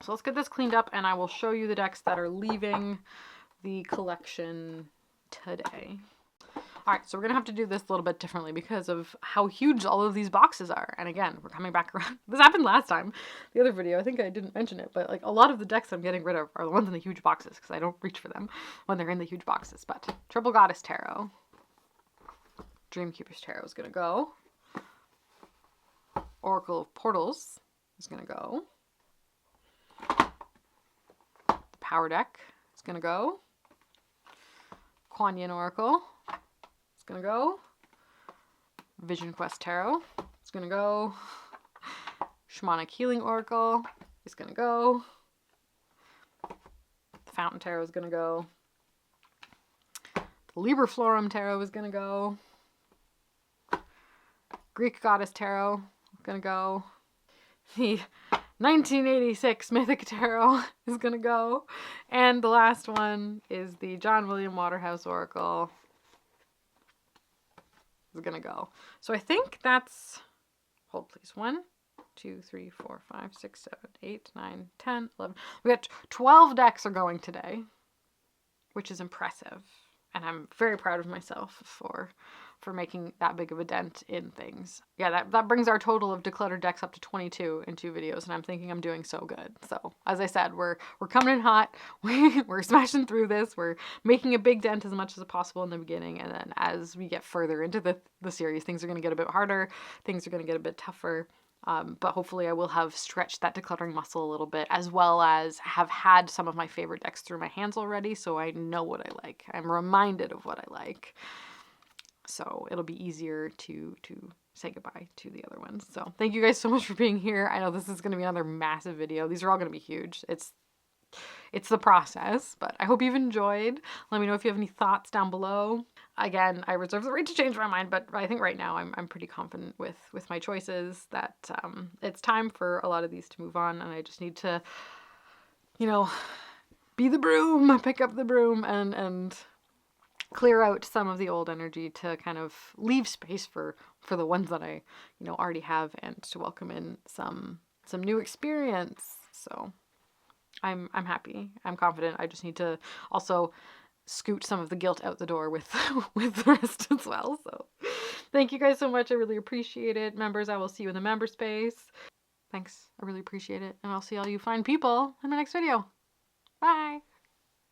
S1: So let's get this cleaned up, and I will show you the decks that are leaving the collection today. Alright, so we're going to have to do this a little bit differently because of how huge all of these boxes are. And again, we're coming back around. This happened last time, the other video. I think I didn't mention it, but like a lot of the decks I'm getting rid of are the ones in the huge boxes because I don't reach for them when they're in the huge boxes. But Triple Goddess Tarot, Dreamkeeper's Tarot is going to go. Oracle of Portals is going to go. The Power Deck is going to go. Kuan Yin Oracle. Gonna go. Vision Quest Tarot is gonna go. Shamanic Healing Oracle is gonna go. The Fountain Tarot is gonna go. The Libreflorum Tarot is gonna go. Greek Goddess Tarot is gonna go. The 1986 Mythic Tarot is gonna go. And the last one is the John William Waterhouse Oracle is gonna go. So I think that's, hold please, 1, 2, 3, 4, 5, 6, 7, 8, 9, 10, 11. We got 12 decks are going today, which is impressive. And I'm very proud of myself for making that big of a dent in things. Yeah, that brings our total of decluttered decks up to 22 in 2 videos, and I'm thinking I'm doing so good. So, as I said, we're coming in hot. We're smashing through this. We're making a big dent as much as possible in the beginning, and then as we get further into the series, things are going to get a bit harder. Things are going to get a bit tougher. But hopefully I will have stretched that decluttering muscle a little bit, as well as have had some of my favorite decks through my hands already, so I know what I like. I'm reminded of what I like. So it'll be easier to say goodbye to the other ones. So thank you guys so much for being here. I know this is going to be another massive video. These are all going to be huge. It's the process, but I hope you've enjoyed. Let me know if you have any thoughts down below. Again, I reserve the right to change my mind, but I think right now I'm pretty confident with my choices that it's time for a lot of these to move on, and I just need to, be the broom, pick up the broom, and clear out some of the old energy to kind of leave space for the ones that I, already have, and to welcome in some new experience. So I'm happy. I'm confident. I just need to also scoot some of the guilt out the door with the rest as well. So thank you guys so much. I really appreciate it. Members, I will see you in the member space. Thanks. I really appreciate it. And I'll see all you fine people in my next video. Bye.